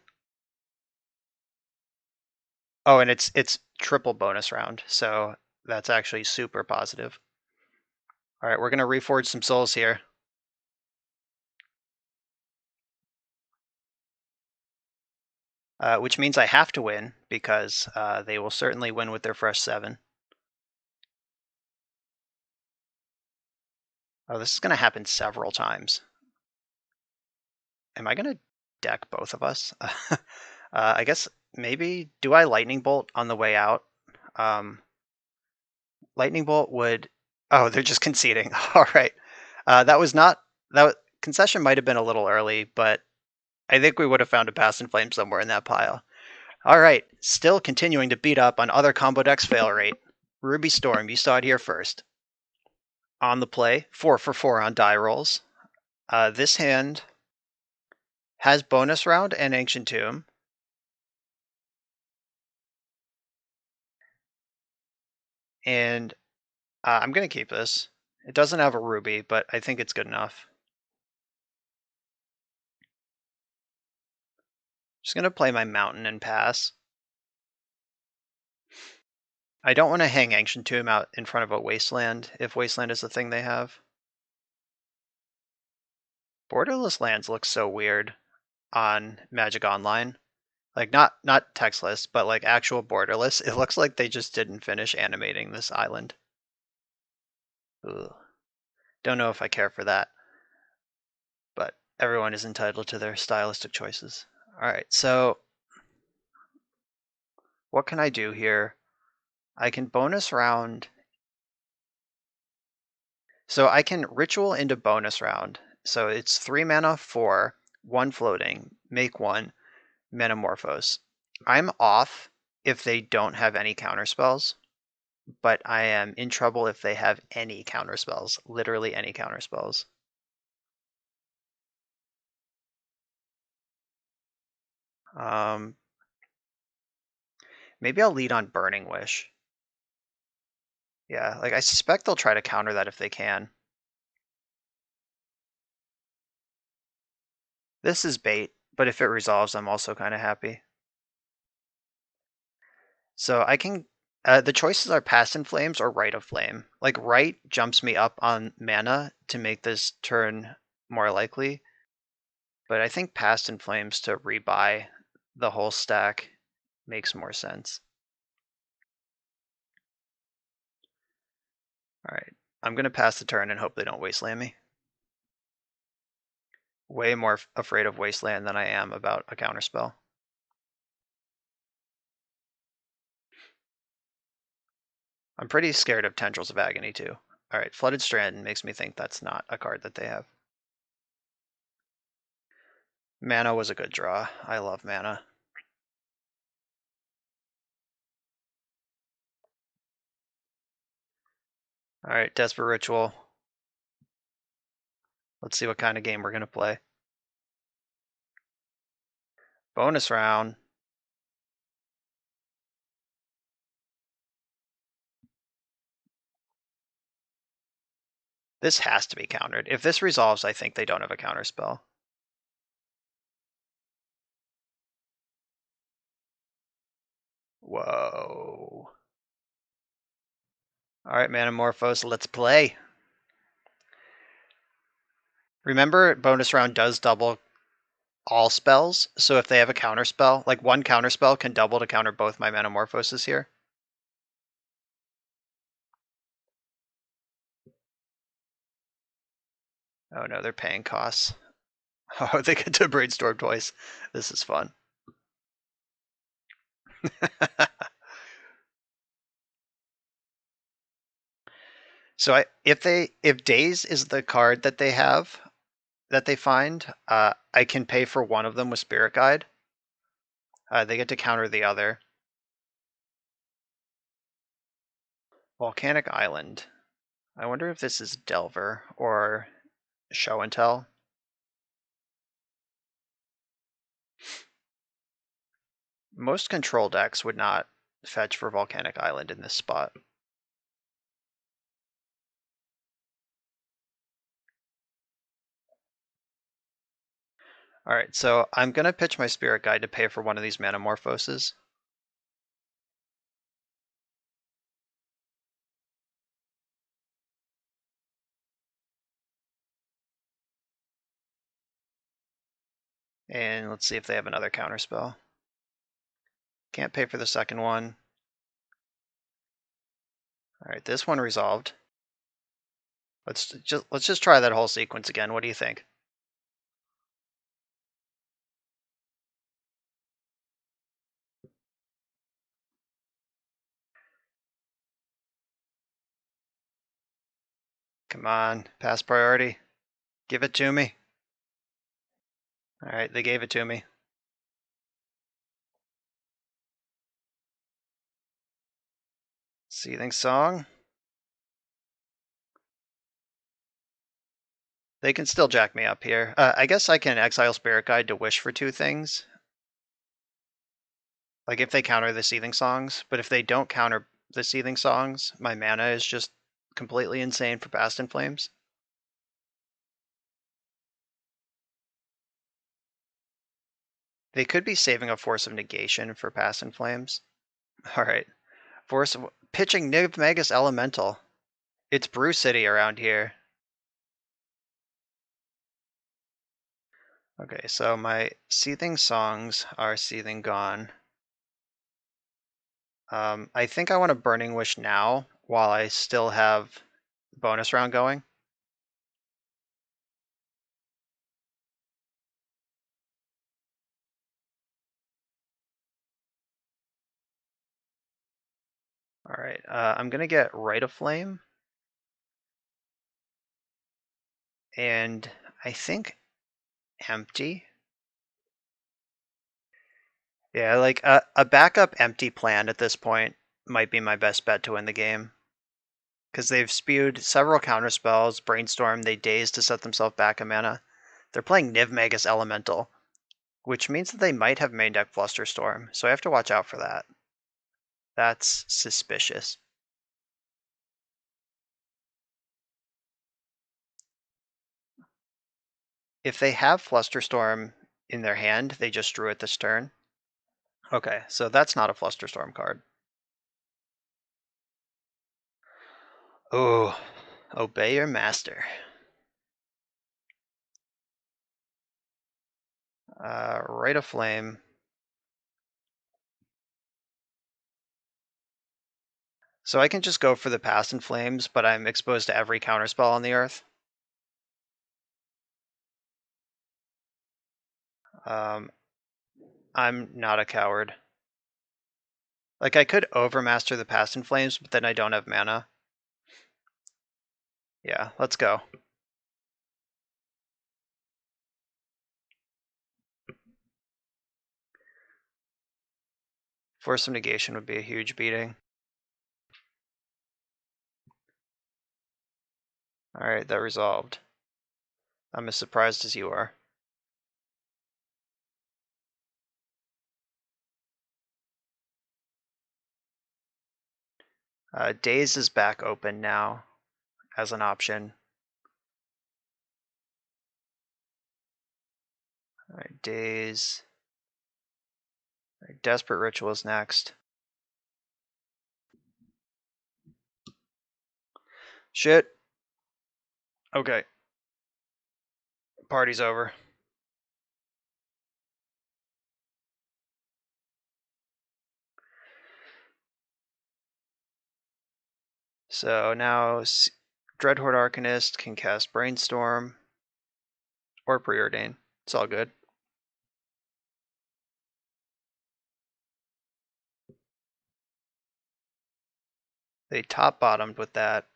Speaker 2: Oh, and it's triple bonus round, so that's actually super positive. Alright, we're gonna reforge some souls here. Which means I have to win, because they will certainly win with their fresh 7. Oh, this is gonna happen several times. Am I gonna deck both of us? I guess maybe, do I Lightning Bolt on the way out? Lightning Bolt would, oh, they're just conceding. All right. That was not, concession might have been a little early, but I think we would have found a Past in Flame somewhere in that pile. All right, still continuing to beat up on other combo decks fail rate. Ruby Storm, you saw it here first. On the play, 4 for 4 on die rolls. This hand has bonus round and Ancient Tomb. And I'm going to keep this. It doesn't have a Ruby, but I think it's good enough. Just going to play my Mountain and pass. I don't want to hang Ancient Tomb out in front of a Wasteland, if Wasteland is the thing they have. Borderless lands look so weird on Magic Online. Like, not textless, but like actual borderless. It looks like they just didn't finish animating this island. Ugh. Don't know if I care for that. But everyone is entitled to their stylistic choices. Alright, so what can I do here? I can bonus round. So I can ritual into bonus round. So it's 3 mana, 4, 1 floating, make 1, Metamorphose. I'm off if they don't have any counterspells, but I am in trouble if they have any counterspells, literally any counterspells. Maybe I'll lead on Burning Wish. Yeah, like I suspect they'll try to counter that if they can. This is bait, but if it resolves, I'm also kind of happy. So I can, the choices are Past in Flames or Rite of Flame. Like Rite jumps me up on mana to make this turn more likely, but I think Past in Flames to rebuy the whole stack makes more sense. All right, I'm gonna pass the turn and hope they don't Wasteland me. Way more afraid of Wasteland than I am about a counterspell. I'm pretty scared of Tendrils of Agony too. All right, Flooded Strand makes me think that's not a card that they have. Mana was a good draw. I love mana. All right, Desperate Ritual. Let's see what kind of game we're going to play. Bonus round. This has to be countered. If this resolves, I think they don't have a counter spell. Whoa. All right, Manamorphose, let's play. Remember, bonus round does double all spells, so if they have a counter spell, like one counter spell can double to counter both my Manamorphoses here. Oh no, they're paying costs. Oh, they get to brainstorm twice. This is fun. So if Daze is the card that they have that they find, I can pay for one of them with Spirit Guide. They get to counter the other. Volcanic Island. I wonder if this is Delver or Show and Tell. Most control decks would not fetch for Volcanic Island in this spot. Alright, so I'm going to pitch my Spirit Guide to pay for one of these Manamorphoses. And let's see if they have another counterspell. Can't pay for the second one. Alright, this one resolved. Let's just try that whole sequence again. What do you think? Come on, pass priority. Give it to me. Alright, they gave it to me. Seething Song. They can still jack me up here. I guess I can exile Spirit Guide to wish for two things. Like if they counter the Seething Songs, but if they don't counter the Seething Songs, my mana is just completely insane for Past in Flames. They could be saving a Force of Negation for Past in Flames. Alright. Pitching Niv Magus Elemental. It's Brew City around here. Okay, so my Seething Songs are Seething Gone. I think I want a Burning Wish now while I still have bonus round going. All right, I'm gonna get Rite of Flame, and I think Empty. Yeah, like a backup Empty plan at this point might be my best bet to win the game. Because they've spewed several counterspells, Brainstorm, they daze to set themselves back a mana. They're playing Niv Magus Elemental, which means that they might have main deck Flusterstorm, so I have to watch out for that. That's suspicious. If they have Flusterstorm in their hand, they just drew it this turn. Okay, so that's not a Flusterstorm card. Oh, obey your master. Rite of Flame. So I can just go for the Past in Flames, but I'm exposed to every counterspell on the earth. I'm not a coward. Like, I could overmaster the Past in Flames, but then I don't have mana. Yeah, let's go. Force of Negation would be a huge beating. Alright, that resolved. I'm as surprised as you are. Daze is back open now as an option. Alright, Daze. Alright, Desperate Ritual is next. Shit. Okay. Party's over. So now Dreadhorde Arcanist can cast Brainstorm or Preordain. It's all good. They top bottomed with that.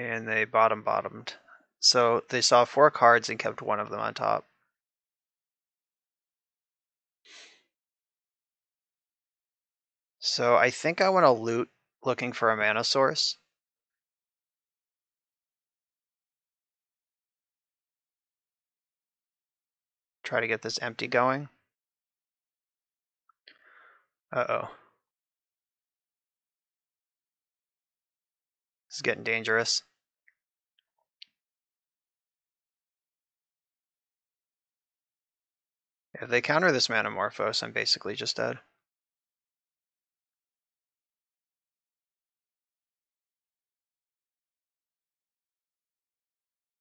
Speaker 2: And they bottomed. So they saw 4 cards and kept one of them on top. So I think I want to loot looking for a mana source. Try to get this empty going. Uh-oh. This is getting dangerous. If they counter this Manamorphose, I'm basically just dead.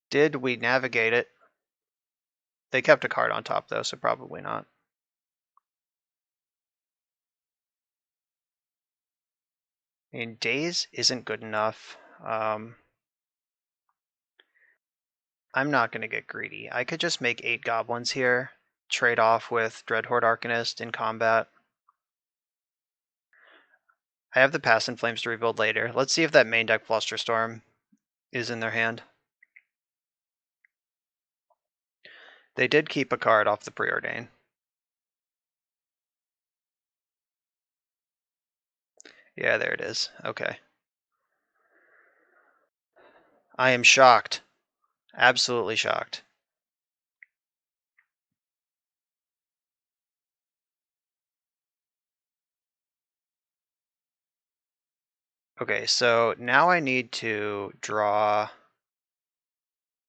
Speaker 2: Did we navigate it? They kept a card on top though, so probably not. I mean, Daze isn't good enough. I'm not going to get greedy. I could just make 8 goblins here, trade off with Dreadhorde Arcanist in combat. I have the Past in Flames to rebuild later. Let's see if that main deck Flusterstorm is in their hand. They did keep a card off the Preordain. Yeah, there it is. Okay. I am shocked. Absolutely shocked. Okay, so now I need to draw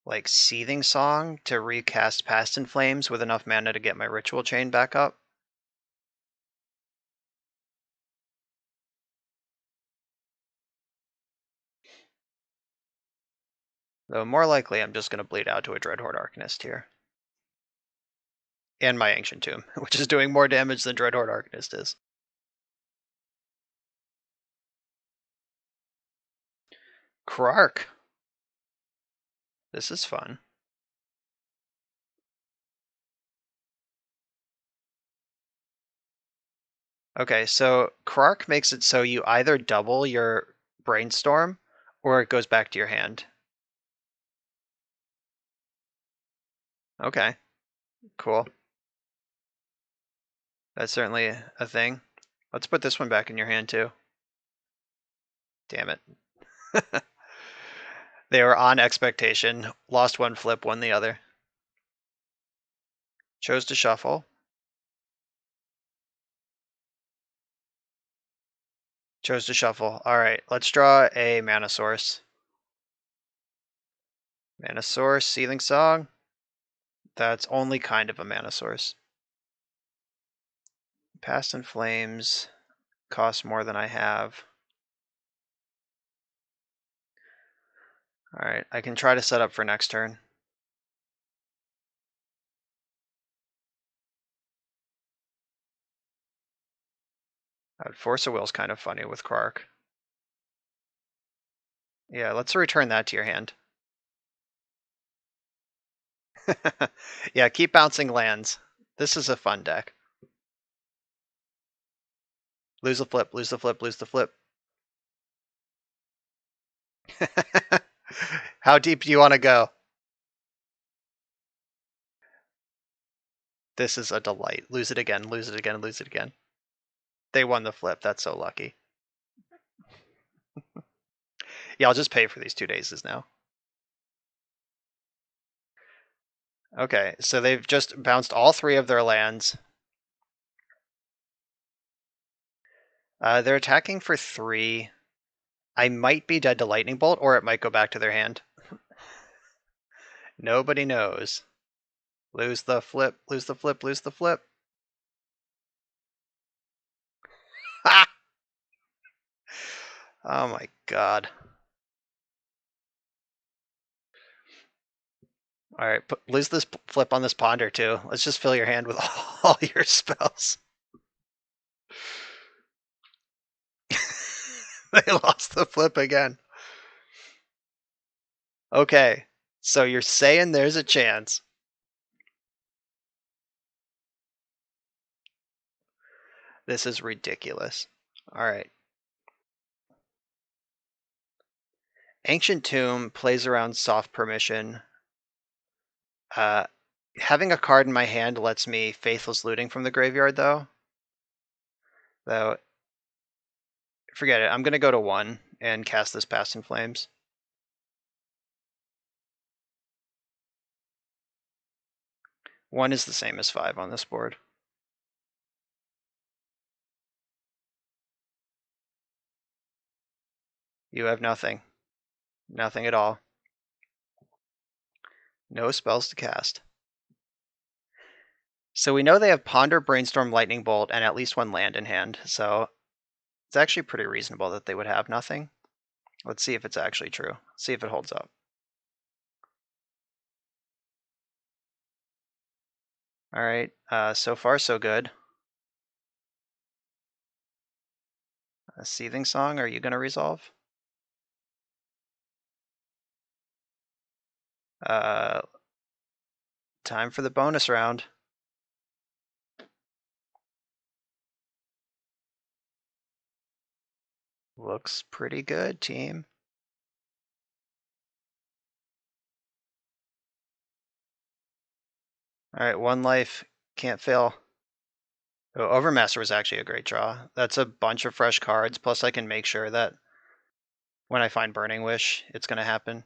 Speaker 2: like Seething Song to recast Past in Flames with enough mana to get my Ritual Chain back up. Though more likely I'm just going to bleed out to a Dreadhorde Arcanist here. And my Ancient Tomb, which is doing more damage than Dreadhorde Arcanist is. Krark. This is fun. Okay, so Krark makes it so you either double your Brainstorm or it goes back to your hand. Okay, cool. That's certainly a thing. Let's put this one back in your hand too. Damn it. They were on expectation. Lost one flip, won the other. Chose to shuffle. Chose to shuffle. All right, let's draw a mana source. Mana source, Seething Song. That's only kind of a mana source. Past in Flames costs more than I have. All right, I can try to set up for next turn. Force of Will's kind of funny with Krark. Yeah, let's return that to your hand. Yeah, keep bouncing lands. This is a fun deck. Lose the flip, lose the flip, lose the flip. How deep do you want to go? This is a delight. Lose it again, lose it again, lose it again. They won the flip. That's so lucky. Yeah, I'll just pay for these 2 dazes now. Okay, so they've just bounced all 3 of their lands. They're attacking for 3. I might be dead to Lightning Bolt, or it might go back to their hand. Nobody knows. Lose the flip, lose the flip, lose the flip. Ha! Oh my god. Alright, lose this flip on this Ponder too. Let's just fill your hand with all your spells. They lost the flip again. Okay, so you're saying there's a chance. This is ridiculous. Alright. Ancient Tomb plays around soft permission. Having a card in my hand lets me Faithless Looting from the graveyard, though. Forget it. I'm going to go to 1 and cast this Past in Flames. One is the same as 5 on this board. You have nothing. Nothing at all. No spells to cast. So we know they have Ponder, Brainstorm, Lightning Bolt, and at least 1 land in hand, so it's actually pretty reasonable that they would have nothing. Let's see if it's actually true. See if it holds up. Alright, so far so good. A Seething Song, are you going to resolve? Time for the bonus round. Looks pretty good, team. Alright, 1 life. Can't fail. Oh, Overmaster was actually a great draw. That's a bunch of fresh cards, plus I can make sure that when I find Burning Wish, it's going to happen.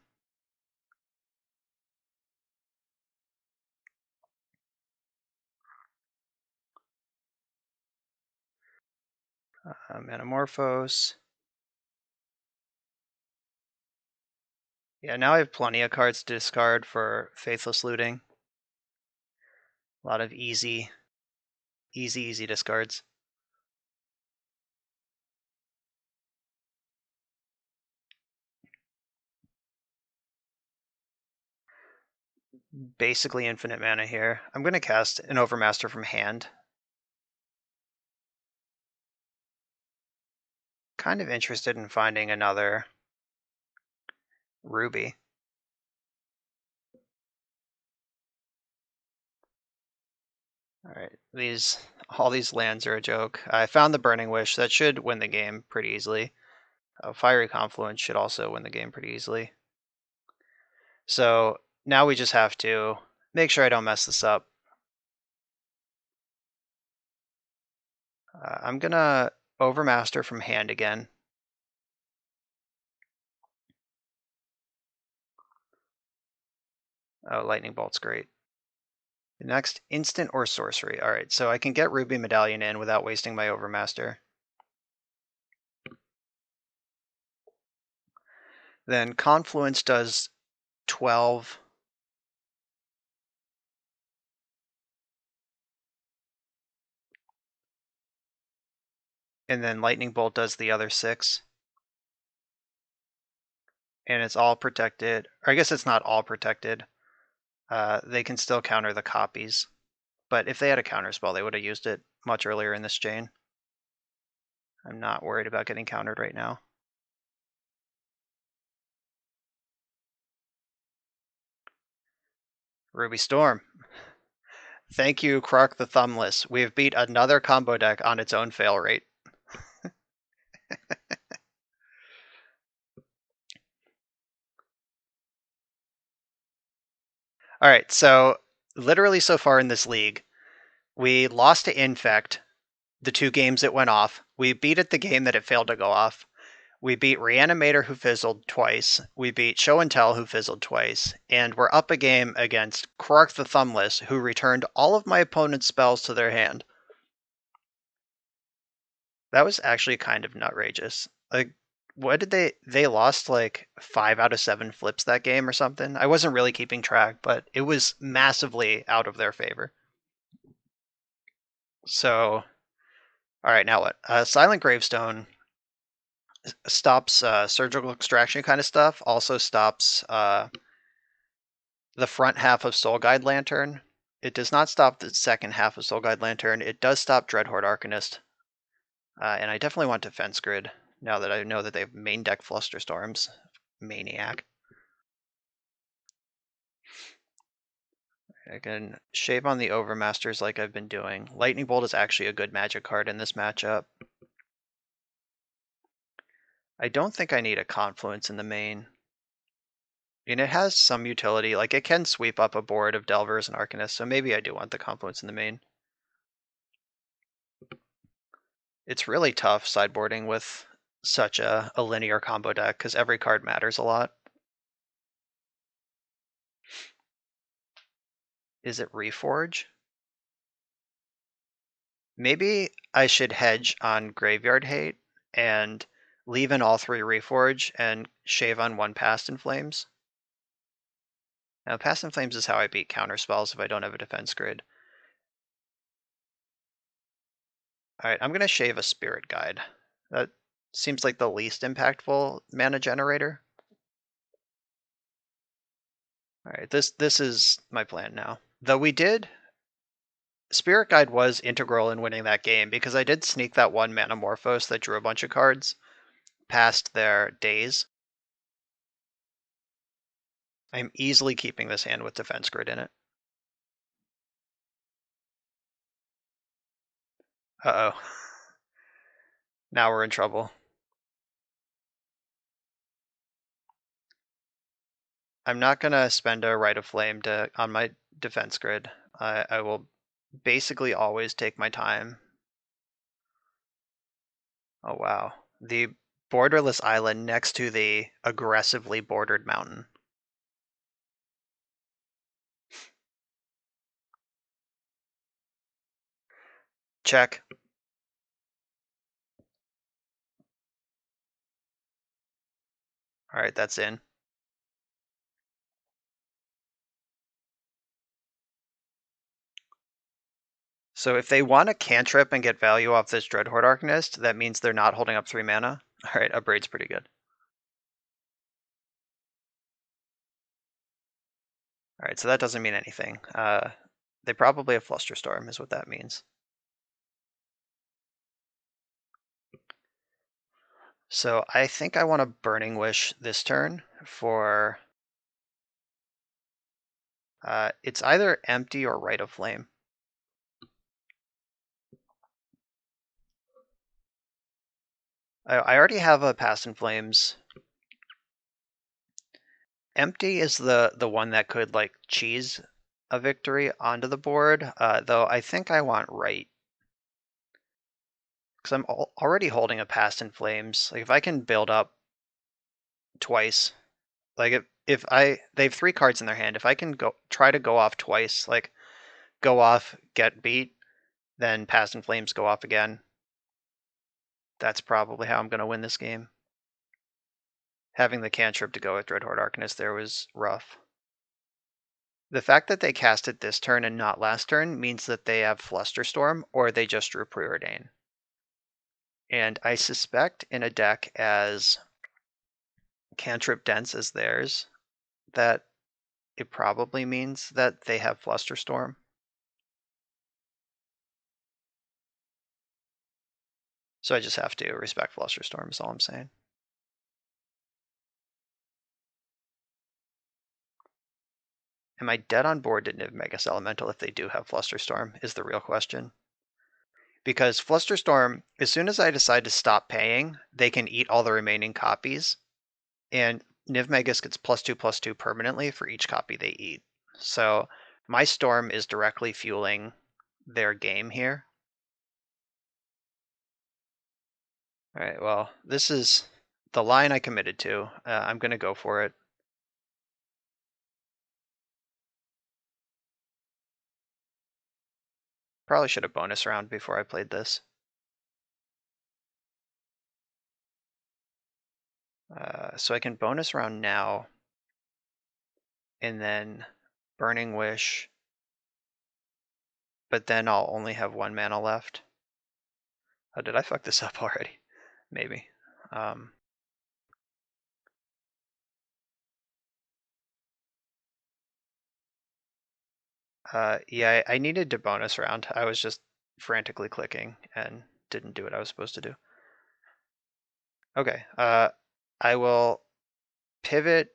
Speaker 2: Manamorphose. Yeah, now I have plenty of cards to discard for Faithless Looting. A lot of easy discards. Basically infinite mana here. I'm going to cast an Overmaster from hand. Kind of interested in finding another Ruby. Alright, all these lands are a joke. I found the Burning Wish. That should win the game pretty easily. Fiery Confluence should also win the game pretty easily. So now we just have to make sure I don't mess this up. I'm gonna Overmaster from hand again. Oh, Lightning Bolt's great. Next, instant or sorcery. Alright, so I can get Ruby Medallion in without wasting my Overmaster. Then Confluence does 12. And then Lightning Bolt does the other 6. And it's all protected. Or I guess it's not all protected. They can still counter the copies. But if they had a counter spell, they would have used it much earlier in this chain. I'm not worried about getting countered right now. Ruby Storm. Thank you, Krark the Thumbless. We have beat another combo deck on its own fail rate. Alright, so literally so far in this league, we lost to Infect the 2 games it went off. We beat it the game that it failed to go off. We beat Reanimator, who fizzled twice. We beat Show and Tell, who fizzled twice. And we're up a game against Krark the Thumbless, who returned all of my opponent's spells to their hand. That was actually kind of outrageous. Like, what did they lost like 5 out of 7 flips that game or something? I wasn't really keeping track, but it was massively out of their favor. So, all right, now what? Silent Gravestone stops surgical extraction kind of stuff. Also stops the front half of Soul Guide Lantern. It does not stop the second half of Soul Guide Lantern. It does stop Dreadhorde Arcanist. And I definitely want Defense Grid now that I know that they have main deck Flusterstorms. Maniac. I can shave on the Overmasters like I've been doing. Lightning Bolt is actually a good magic card in this matchup. I don't think I need a Confluence in the main. And it has some utility, like it can sweep up a board of Delvers and Arcanists, so maybe I do want the Confluence in the main. It's really tough sideboarding with such a linear combo deck, because every card matters a lot. Is it Reforge? Maybe I should hedge on Graveyard Hate and leave in all 3 Reforge and shave on 1 Past in Flames. Now, Past in Flames is how I beat counter spells if I don't have a defense grid. Alright, I'm gonna shave a Spirit Guide. That seems like the least impactful mana generator. Alright, this is my plan now. Though Spirit Guide was integral in winning that game, because I did sneak that 1 mana Morphos that drew a bunch of cards past their days. I'm easily keeping this hand with defense grid in it. Uh-oh. Now we're in trouble. I'm not gonna spend a Rite of Flame on my defense grid. I will basically always take my time. Oh wow. The borderless island next to the aggressively bordered mountain. Check. Alright, that's in. So if they want a cantrip and get value off this Dreadhorde Arcanist, that means they're not holding up 3 mana. Alright, Abrade's pretty good. Alright, so that doesn't mean anything. They probably have Flusterstorm, is what that means. So I think I want to Burning Wish this turn for... it's either Empty or Rite of Flame. I already have a Past in Flames. Empty is the one that could like cheese a victory onto the board, though I think I want Rite. Because I'm already holding a Past in Flames. Like if I can build up twice, like if they have 3 cards in their hand, if I can try to go off twice, like go off, get beat, then Past in Flames go off again. That's probably how I'm going to win this game. Having the cantrip to go with Dreadhorde Arcanist there was rough. The fact that they cast it this turn and not last turn means that they have Flusterstorm, or they just drew Preordain. And I suspect in a deck as cantrip dense as theirs, that it probably means that they have Flusterstorm. So I just have to respect Flusterstorm is all I'm saying. Am I dead on board to Niv Megas Elemental if they do have Flusterstorm is the real question. Because Flusterstorm, as soon as I decide to stop paying, they can eat all the remaining copies, and Niv Megas gets +2/+2 permanently for each copy they eat. So my Storm is directly fueling their game here. Alright, well, this is the line I committed to. I'm going to go for it. Probably should have bonus round before I played this. So I can bonus round now, and then Burning Wish, but then I'll only have 1 mana left. Oh, did I fuck this up already? Maybe. Yeah, I needed to bonus round. I was just frantically clicking and didn't do what I was supposed to do. Okay, I will pivot.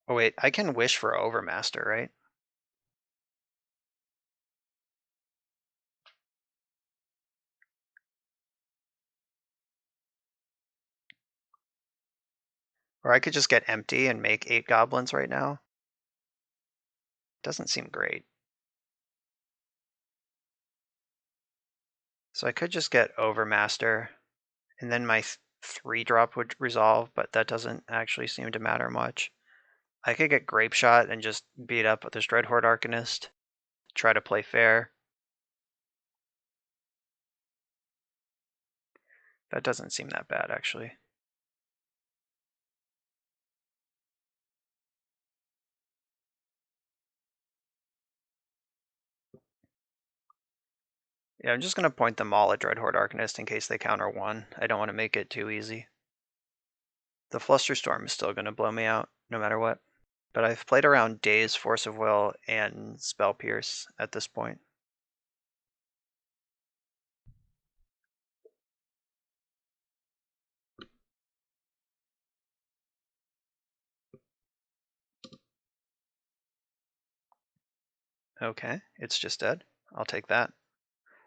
Speaker 2: Oh wait, I can wish for Overmaster, right? Or I could just get empty and make 8 goblins right now. Doesn't seem great. So I could just get Overmaster, and then my 3-drop would resolve, but that doesn't actually seem to matter much. I could get Grape Shot and just beat up this Dreadhorde Arcanist, try to play fair. That doesn't seem that bad, actually. Yeah, I'm just going to point them all at Dreadhorde Arcanist in case they counter 1. I don't want to make it too easy. The Flusterstorm is still going to blow me out, no matter what. But I've played around Daze, Force of Will, and Spell Pierce at this point. Okay, it's just dead. I'll take that.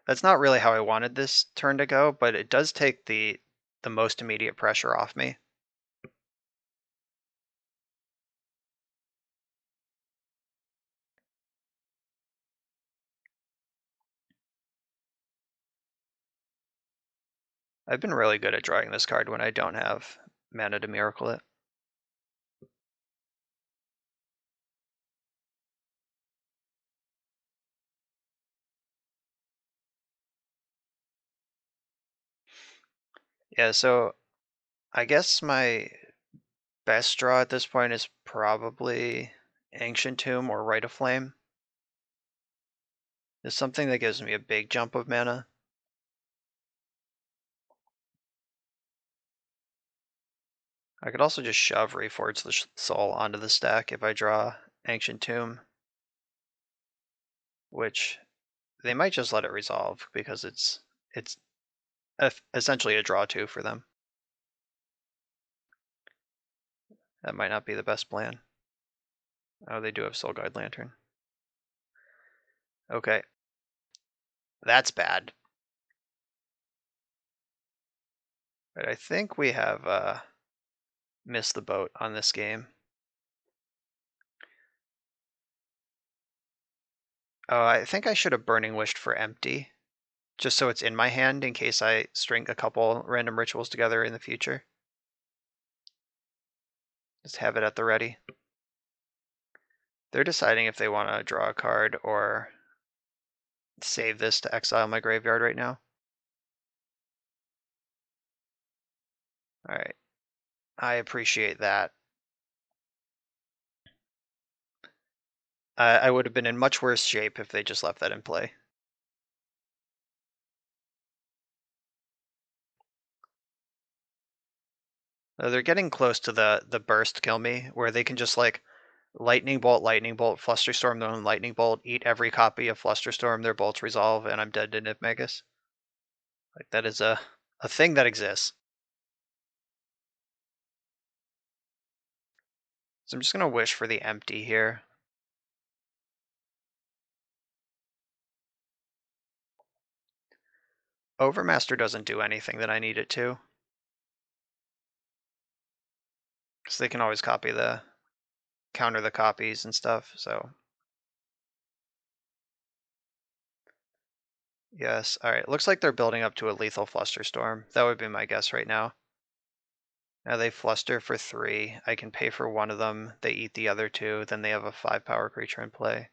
Speaker 2: That's not really how I wanted this turn to go, but it does take the most immediate pressure off me. I've been really good at drawing this card when I don't have mana to miracle it. Yeah, so I guess my best draw at this point is probably Ancient Tomb or Rite of Flame. It's something that gives me a big jump of mana. I could also just shove Reforge the Soul onto the stack if I draw Ancient Tomb, which they might just let it resolve because it's essentially a draw 2 for them. That might not be the best plan. Oh, they do have Soul Guide Lantern. Okay. That's bad. But I think we have missed the boat on this game. Oh, I think I should have Burning Wished for empty, just so it's in my hand in case I string a couple random rituals together in the future. Just have it at the ready. They're deciding if they want to draw a card or save this to exile my graveyard right now. Alright. I appreciate that. I would have been in much worse shape if they just left that in play. They're getting close to the burst kill me, where they can just like Lightning Bolt, Flusterstorm, their own Lightning Bolt, eat every copy of Flusterstorm, their bolts resolve, and I'm dead to Niv-Magus. Like, that is a thing that exists. So I'm just going to wish for the empty here. Overmaster doesn't do anything that I need it to. Because they can always counter the copies and stuff, so. Yes, alright, looks like they're building up to a lethal Flusterstorm. That would be my guess right now. Now they fluster for 3. I can pay for one of them. They eat the other 2. Then they have a 5-power creature in play.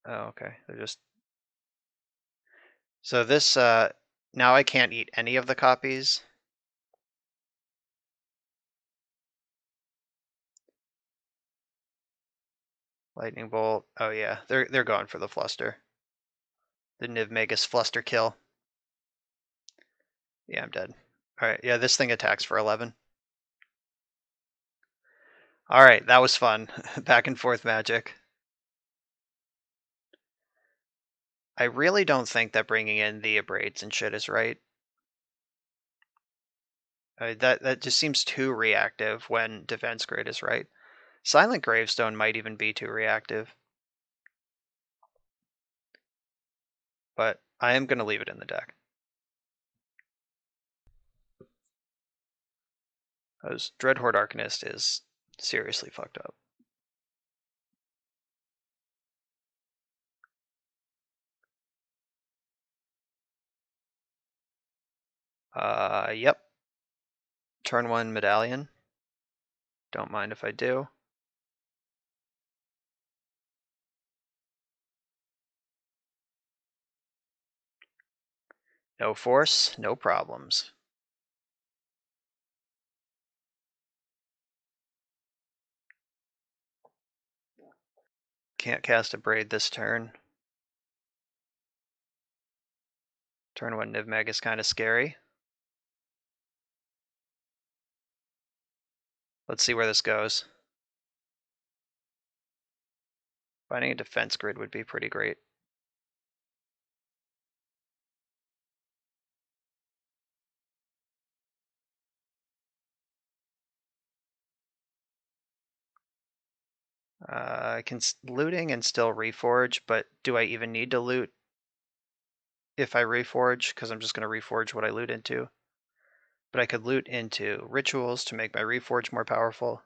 Speaker 2: Oh, okay. They're just. So this, now I can't eat any of the copies. Lightning Bolt. Oh yeah, they're going for the fluster. The Niv-Magus fluster kill. Yeah, I'm dead. Alright, yeah, this thing attacks for 11. Alright, that was fun. Back and forth magic. I really don't think that bringing in the Abrades and shit is right. That just seems too reactive when Defense Grid is right. Silent Gravestone might even be too reactive. But I am going to leave it in the deck. Because Dreadhorde Arcanist is seriously fucked up. Yep. Turn 1 Medallion. Don't mind if I do. No force, no problems. Can't cast a Braid this turn. Turn 1 Nivmeg is kind of scary. Let's see where this goes. Finding a defense grid would be pretty great. I can looting and still reforge, but do I even need to loot if I reforge? Because I'm just going to reforge what I loot into. But I could loot into rituals to make my reforge more powerful.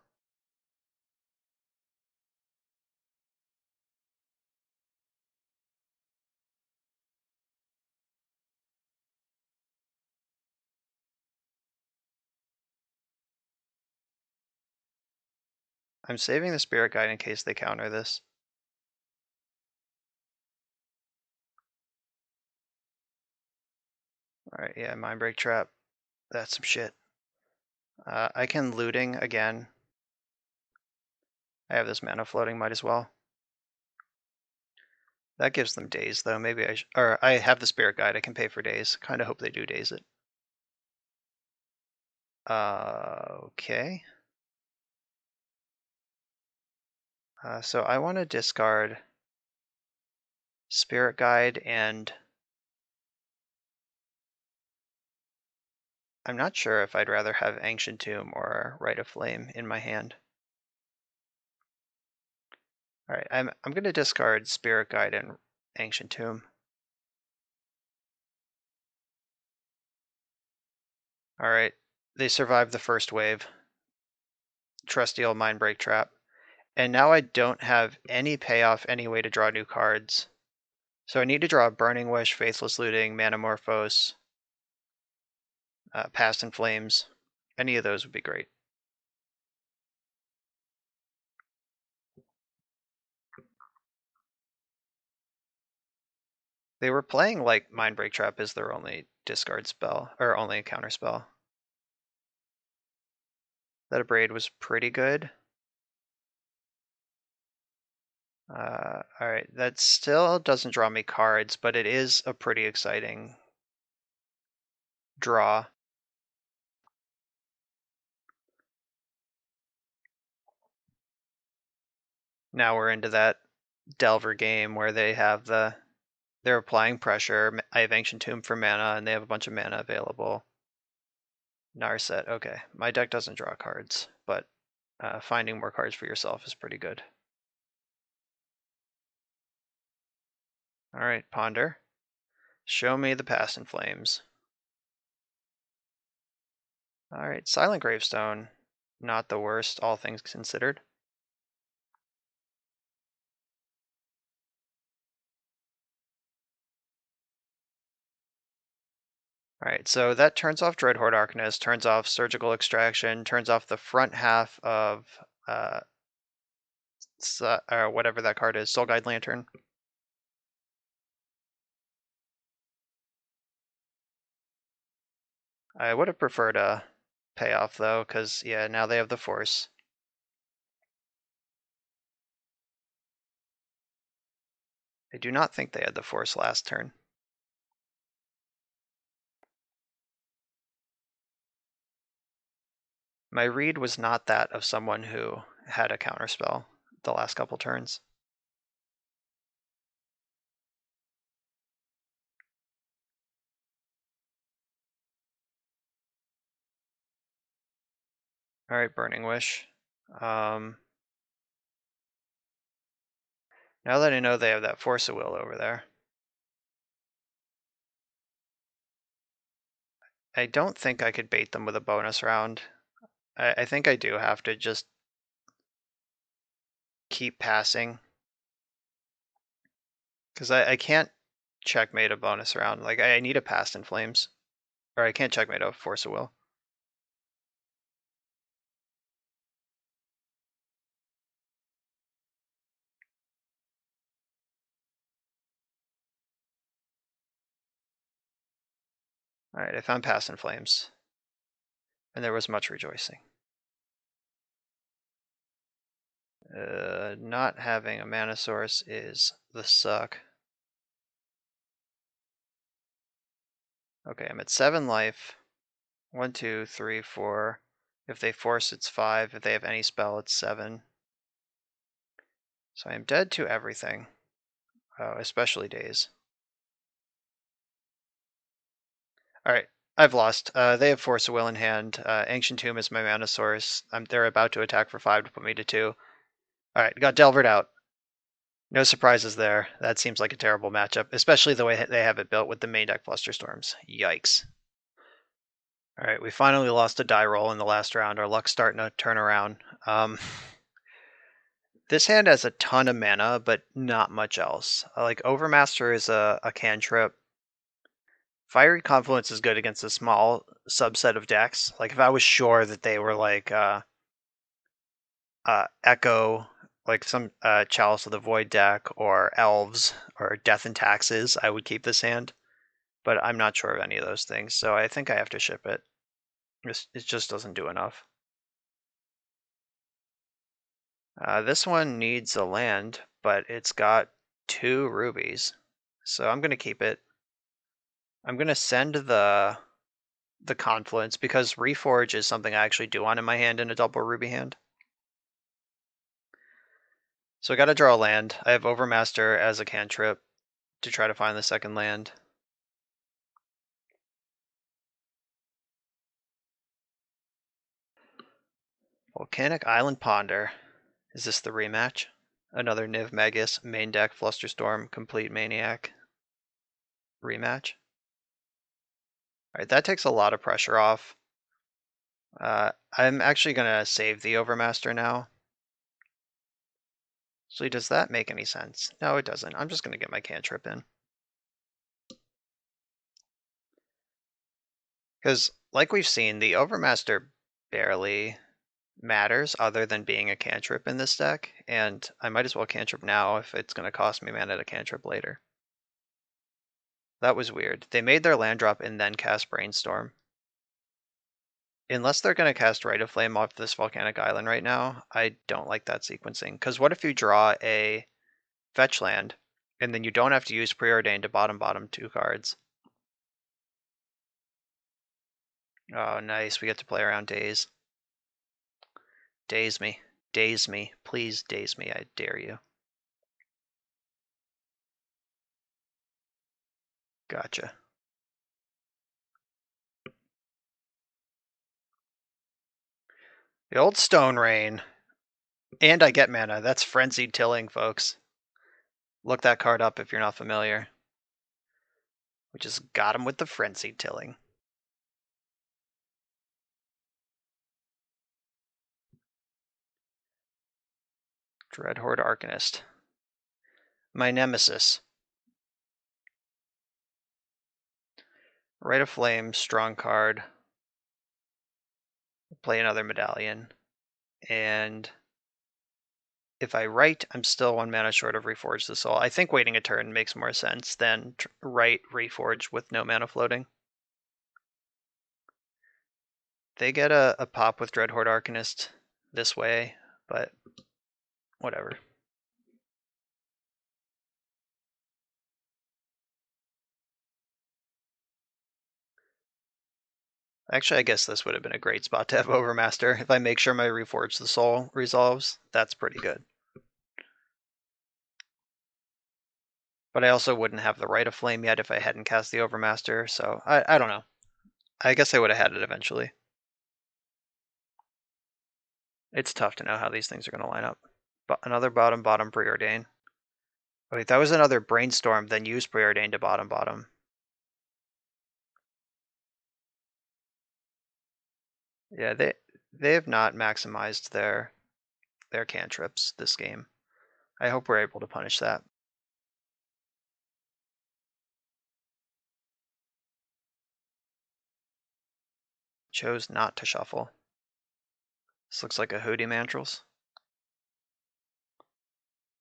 Speaker 2: I'm saving the spirit guide in case they counter this. Alright, yeah, Mindbreak Trap. That's some shit. I can looting again. I have this mana floating, might as well. That gives them days, though. Maybe or I have the spirit guide. I can pay for days. Kind of hope they do days it. Okay. So I want to discard spirit guide, and I'm not sure if I'd rather have Ancient Tomb or Rite of Flame in my hand. All right, I'm going to discard spirit guide and Ancient Tomb. All right, they survived the first wave. Trusty old Mindbreak Trap. And now I don't have any payoff, any way to draw new cards. So I need to draw Burning Wish, Faithless Looting, Manamorphose, Past in Flames. Any of those would be great. They were playing like Mindbreak Trap is their only discard spell, or only counter spell. That Abrade was pretty good. Alright, that still doesn't draw me cards, but it is a pretty exciting draw. Now we're into that Delver game where they're applying pressure. I have Ancient Tomb for mana, and they have a bunch of mana available. Narset, okay. My deck doesn't draw cards, but finding more cards for yourself is pretty good. Alright, Ponder. Show me the Past in Flames. Alright, Silent Gravestone. Not the worst, all things considered. Alright, so that turns off Dreadhorde Arcanist, turns off Surgical Extraction, turns off the front half of whatever that card is, Soul Guide Lantern. I would have preferred a payoff though, because yeah, now they have the Force. I do not think they had the Force last turn. My read was not that of someone who had a counterspell the last couple turns. Alright, Burning Wish. Now that I know they have that Force of Will over there, I don't think I could bait them with a bonus round. I think I do have to just keep passing. Because I can't checkmate a bonus round. Like, I need a Past in Flames. Or I can't checkmate a Force of Will. Alright, I found Past in Flames. And there was much rejoicing. Not having a mana source is the suck. Okay, I'm at 7 life. 1, 2, 3, 4. If they force, it's 5. If they have any spell, it's 7. So I am dead to everything, especially days. Alright, I've lost. They have Force of Will in hand. Ancient Tomb is my mana source. They're about to attack for 5 to put me to 2. Alright, got Delvered out. No surprises there. That seems like a terrible matchup, especially the way they have it built with the main deck Flusterstorms. Yikes. Alright, we finally lost a die roll in the last round. Our luck's starting to turn around. This hand has a ton of mana, but not much else. Like, Overmaster is a cantrip. Fiery Confluence is good against a small subset of decks. Like, if I was sure that they were like Echo, like some Chalice of the Void deck, or Elves, or Death and Taxes, I would keep this hand. But I'm not sure of any of those things, so I think I have to ship it. It just doesn't do enough. This one needs a land, but it's got 2 rubies, so I'm going to keep it. I'm going to send the Confluence, because Reforge is something I actually do want in my hand in a double ruby hand. So I got to draw a land. I have Overmaster as a cantrip to try to find the second land. Volcanic Island Ponder. Is this the rematch? Another Niv Magus main deck Flusterstorm Complete Maniac rematch. Alright, that takes a lot of pressure off. I'm actually going to save the Overmaster now. So does that make any sense? No, it doesn't. I'm just going to get my cantrip in. Because, like we've seen, the Overmaster barely matters other than being a cantrip in this deck, and I might as well cantrip now if it's going to cost me mana to cantrip later. That was weird. They made their land drop and then cast Brainstorm. Unless they're going to cast Rite of Flame off this Volcanic Island right now, I don't like that sequencing. Because what if you draw a fetch land, and then you don't have to use Preordained to bottom 2 cards? Oh, nice. We get to play around Daze. Daze me. Daze me. Please daze me. I dare you. Gotcha. The old Stone Rain. And I get mana. That's Frenzied Tilling, folks. Look that card up if you're not familiar. We just got him with the Frenzied Tilling. Dreadhorde Arcanist. My nemesis. Rite of Flame, strong card. Play another Medallion. And if I write, I'm still 1 mana short of Reforge the Soul. I think waiting a turn makes more sense than write Reforge with no mana floating. They get a pop with Dreadhorde Arcanist this way, but whatever. Actually, I guess this would have been a great spot to have Overmaster. If I make sure my Reforge the Soul resolves, that's pretty good. But I also wouldn't have the Rite of Flame yet if I hadn't cast the Overmaster, so I don't know. I guess I would have had it eventually. It's tough to know how these things are going to line up. But another bottom Preordain. Wait, that was another Brainstorm, then use Preordain to bottom. Yeah, They have not maximized their cantrips this game. I hope we're able to punish that. Chose not to shuffle. This looks like a Hootie Mandrills.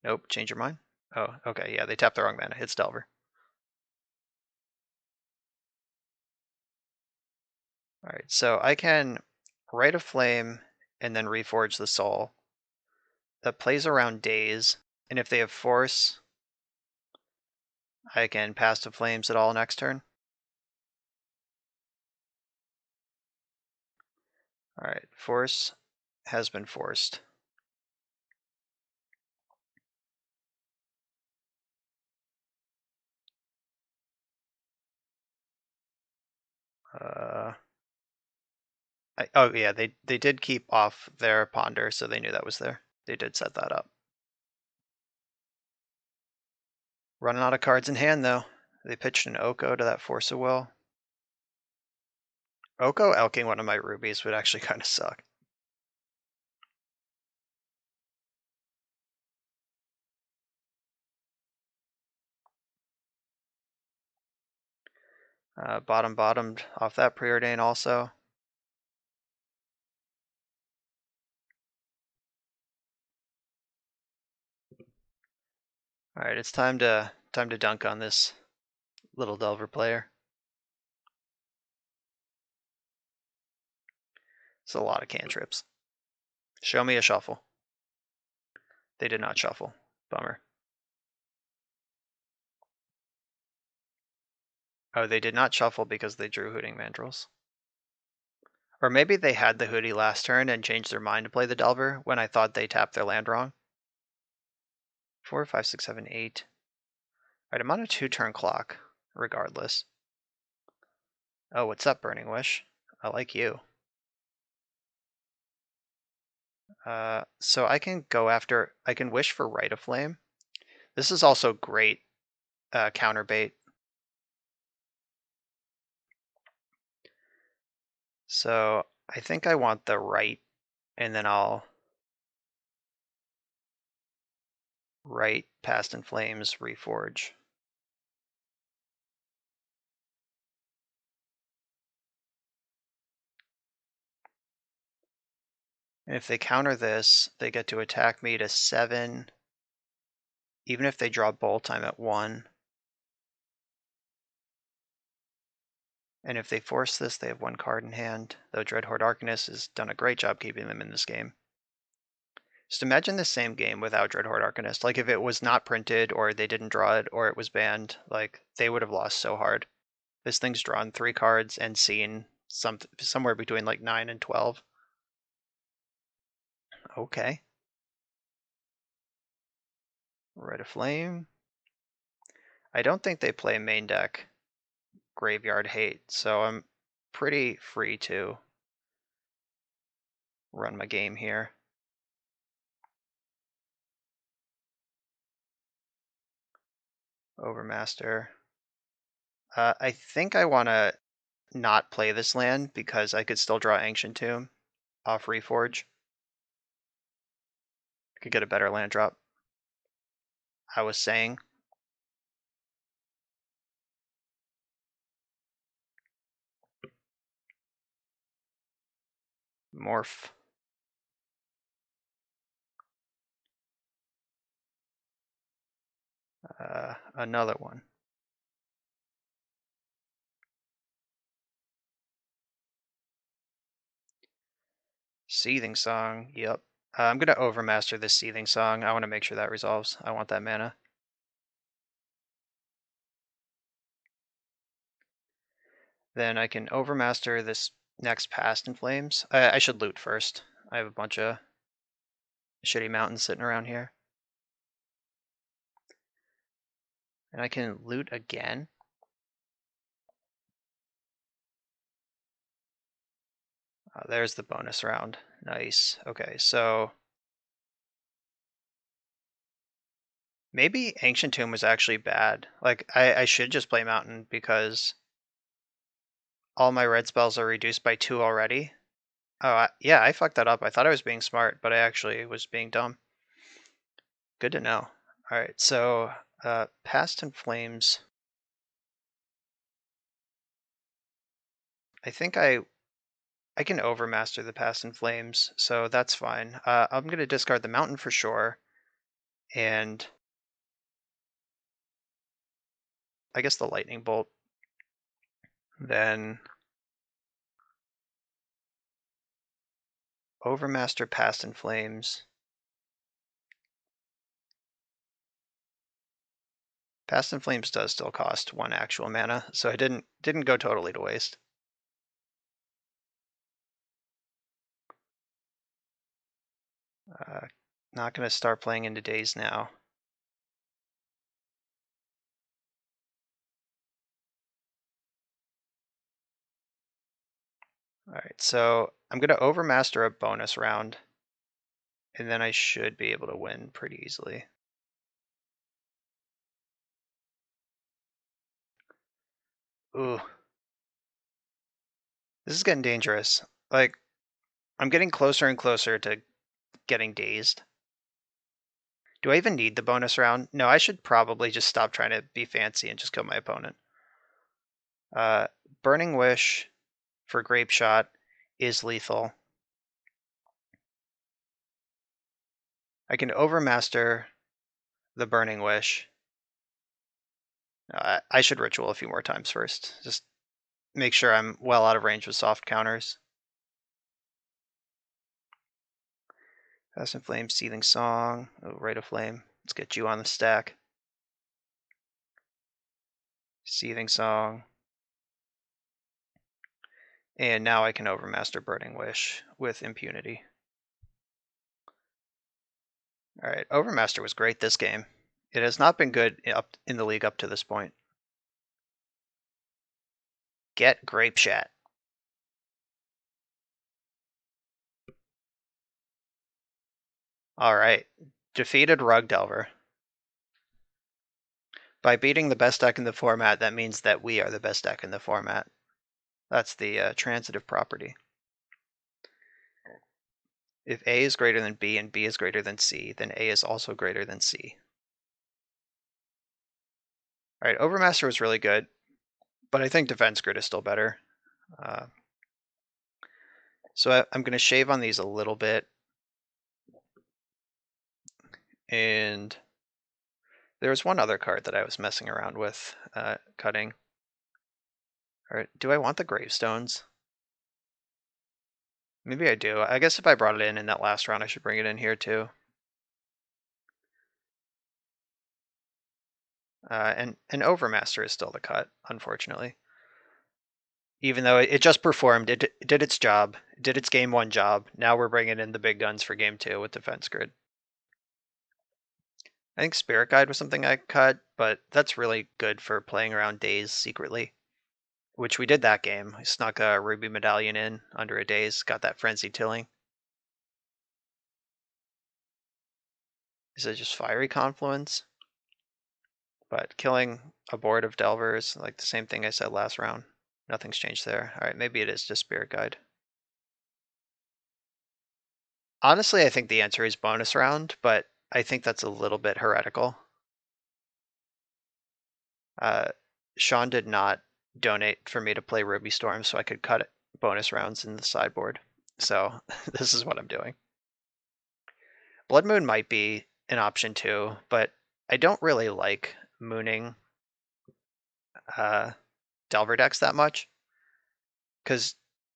Speaker 2: Nope, change your mind. Oh, okay, yeah, they tapped the wrong mana. It's Delver. Alright, so I can Rite of Flame and then Reforge the Soul. That plays around Daze, and if they have Force, I can pass to Flames at all next turn. Alright, Force has been forced. Oh yeah, they did keep off their Ponder, so they knew that was there. They did set that up. Running out of cards in hand though. They pitched an Oko to that Force of Will. Oko elking one of my rubies would actually kind of suck. Bottomed off that preordain also. All right, it's time to dunk on this little Delver player. It's a lot of cantrips. Show me a shuffle. They did not shuffle. Bummer. Oh, they did not shuffle because they drew Hooting Mandrills. Or maybe they had the Hootie last turn and changed their mind to play the Delver when I thought they tapped their land wrong. 4, 5, 6, 7, 8. Alright, I'm on a 2-turn clock, regardless. Oh, what's up, Burning Wish? I like you. So I can go after, I can wish for Rite of Flame. This is also great counter bait. So I think I want the right, and then I'll right Past in Flames, Reforge. And if they counter this, they get to attack me to 7. Even if they draw Bolt, I'm at 1. And if they force this, they have 1 card in hand, though Dreadhorde Arcanist has done a great job keeping them in this game. Just imagine the same game without Dreadhorde Arcanist. Like if it was not printed, or they didn't draw it, or it was banned, like they would have lost so hard. This thing's drawn 3 cards and seen somewhere between like 9 and 12. Okay. Rite of Flame. I don't think they play main deck Graveyard Hate, so I'm pretty free to run my game here. Overmaster. I think I want to not play this land because I could still draw Ancient Tomb off Reforge. I could get a better land drop. I was saying. Morph. Another one. Seething Song, yep. I'm going to Overmaster this Seething Song. I want to make sure that resolves. I want that mana. Then I can Overmaster this next Past in Flames. I should loot first. I have a bunch of shitty mountains sitting around here. And I can loot again. There's the bonus round. Nice. Okay, so maybe Ancient Tomb was actually bad. Like, I should just play Mountain because all my red spells are reduced by 2 already. Oh, yeah, I fucked that up. I thought I was being smart, but I actually was being dumb. Good to know. All right, so Past in Flames. I think I can overmaster the Past in Flames, so that's fine. I'm going to discard the Mountain for sure, and I guess the Lightning Bolt. Then overmaster Past in Flames. Past in Flames does still cost 1 actual mana, so I didn't go totally to waste. Not going to start playing into Daze now. All right, so I'm going to overmaster a bonus round, and then I should be able to win pretty easily. Ooh. This is getting dangerous. Like, I'm getting closer and closer to getting dazed. Do I even need the bonus round? No, I should probably just stop trying to be fancy and just kill my opponent. Burning Wish for Grape Shot is lethal. I can overmaster the Burning Wish. I should ritual a few more times first. Just make sure I'm well out of range with soft counters. Fast and Flame, Seething Song, Rite of Flame. Let's get you on the stack. Seething Song. And now I can overmaster Burning Wish with impunity. All right, Overmaster was great this game. It has not been good up in the league up to this point. Get Grape Chat. All right, defeated Rug Delver. By beating the best deck in the format, that means that we are the best deck in the format. That's the transitive property. If A is greater than B and B is greater than C, then A is also greater than C. All right, Overmaster was really good, but I think Defense Grid is still better. So I'm going to shave on these a little bit. And there was one other card that I was messing around with cutting. All right, do I want the Gravestones? Maybe I do. I guess if I brought it in that last round, I should bring it in here too. And Overmaster is still the cut, unfortunately. Even though it just performed, it did its job, it did its game 1 job. Now we're bringing in the big guns for game 2 with Defense Grid. I think Spirit Guide was something I cut, but that's really good for playing around Daze secretly, which we did that game. I snuck a Ruby Medallion in under a Daze, got that Frenzy Tilling. Is it just Fiery Confluence? But killing a board of Delvers, like the same thing I said last round. Nothing's changed there. All right, maybe it is just Spirit Guide. Honestly, I think the answer is bonus round, but I think that's a little bit heretical. Sean did not donate for me to play Ruby Storm, so I could cut bonus rounds in the sideboard. So this is what I'm doing. Blood Moon might be an option too, but I don't really like mooning Delver decks that much, because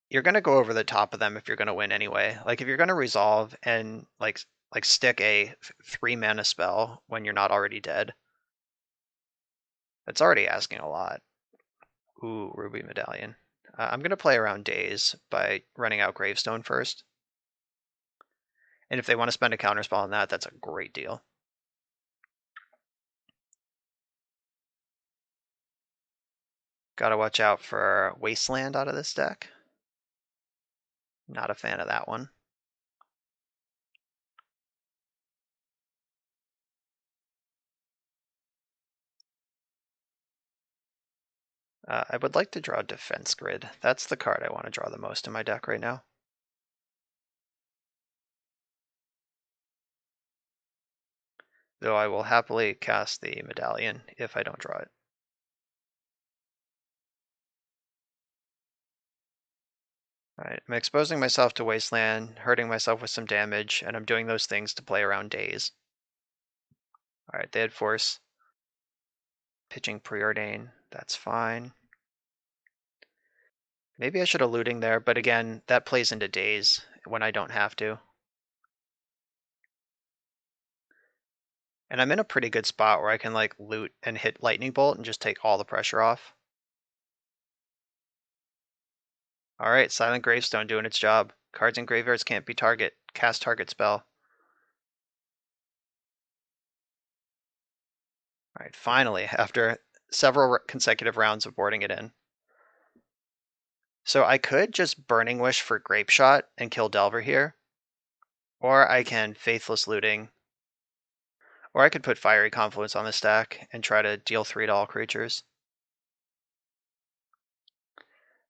Speaker 2: you're going to go over the top of them if you're going to win anyway. Like if you're going to resolve and like stick a 3 mana spell when you're not already dead, that's already asking a lot. Ooh, Ruby Medallion. I'm going to play around Daze by running out Gravestone first. And if they want to spend a counterspell on that, that's a great deal. Gotta watch out for Wasteland out of this deck. Not a fan of that one. I would like to draw Defense Grid. That's the card I want to draw the most in my deck right now. though I will happily cast the medallion if I don't draw it. Alright, I'm exposing myself to Wasteland, hurting myself with some damage, and I'm doing those things to play around days. Alright, they had Force. Pitching Preordain, that's fine. Maybe I should have Looting there, but again, that plays into days when I don't have to. And I'm in a pretty good spot where I can like loot and hit Lightning Bolt and just take all the pressure off. Alright, Silent Gravestone doing its job. Cards in graveyards can't be cast target spell. Alright, finally, after several consecutive rounds of boarding it in. So I could just Burning Wish for Grape Shot and kill Delver here. Or I can Faithless Looting. Or I could put Fiery Confluence on the stack and try to deal 3 to all creatures.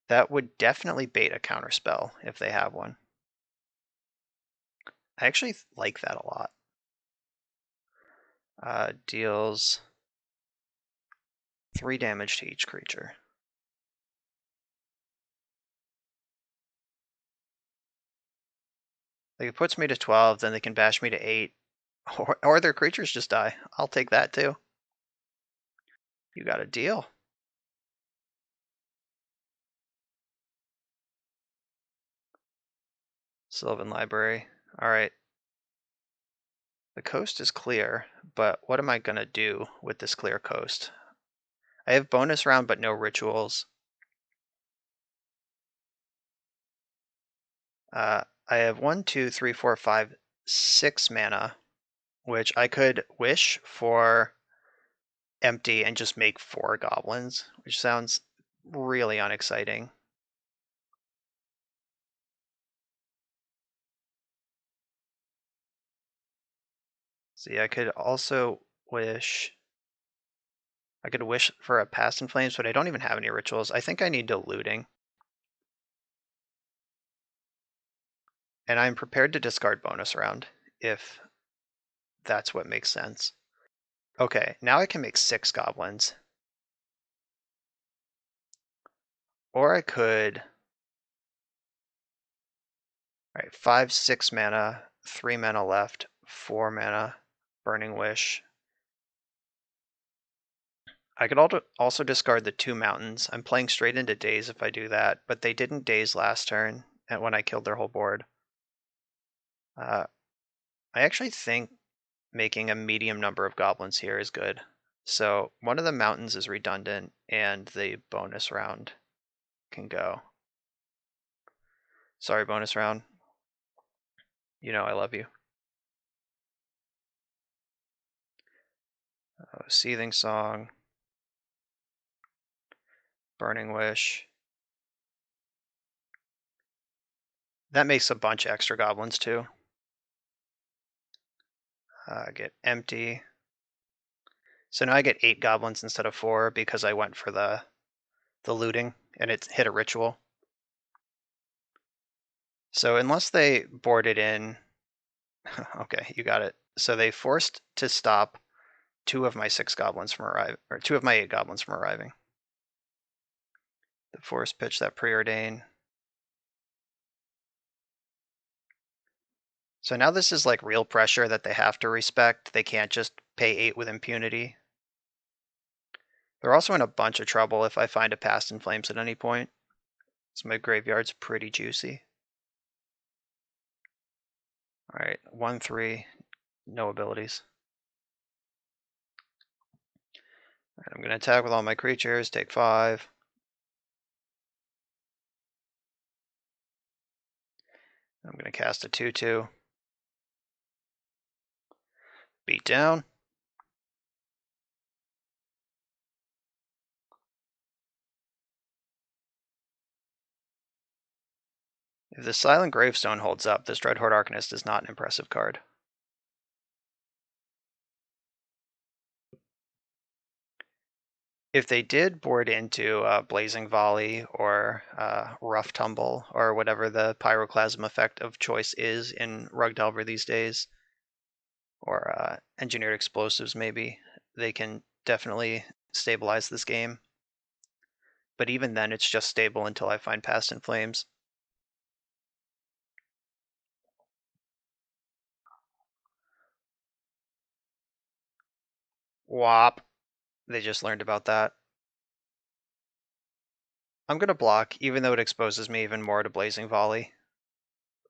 Speaker 2: That would definitely bait a counterspell if they have one. I actually like that a lot. Deals 3 damage to each creature. Like it puts me to 12, then they can bash me to 8. Or their creatures just die. I'll take that too. You got a deal. Sylvan Library. Alright. The coast is clear, but what am I going to do with this clear coast? I have bonus round, but no rituals. I have 1, 2, 3, 4, 5, 6 mana, which I could wish for empty and just make 4 goblins, which sounds really unexciting. See, I could also wish. I could wish for a Past in Flames, but I don't even have any rituals. I think I need to Looting. And I'm prepared to discard bonus round if that's what makes sense. Okay, now I can make 6 goblins. Or I could. Alright, 5, 6 mana, 3 mana left, 4 mana, Burning Wish. I could also discard the 2 mountains. I'm playing straight into Daze if I do that, but they didn't Daze last turn when I killed their whole board. I actually think making a medium number of goblins here is good. So one of the mountains is redundant and the bonus round can go. Sorry, bonus round. You know I love you. Seething Song. Burning Wish. That makes a bunch of extra goblins too. Get empty. So now I get 8 goblins instead of 4 because I went for the looting and it hit a ritual. So unless they board it in, okay, you got it. So they forced to stop 2 of my 6 goblins from arriving, or 2 of my 8 goblins from arriving. The force pitch that Preordain. So now this is like real pressure that they have to respect. They can't just pay 8 with impunity. They're also in a bunch of trouble if I find a Past in Flames at any point. So my graveyard's pretty juicy. Alright, 1, 3, no abilities. Alright, I'm going to attack with all my creatures, take 5. I'm going to cast a 2/2. Beat down. If the Silent Gravestone holds up, this Dreadhorde Arcanist is not an impressive card. If they did board into Blazing Volley or Rough Tumble or whatever the Pyroclasm effect of choice is in Rug Delver these days, or engineered explosives maybe. They can definitely stabilize this game. But even then, it's just stable until I find Past in Flames. Wop. They just learned about that. I'm going to block, even though it exposes me even more to Blazing Volley.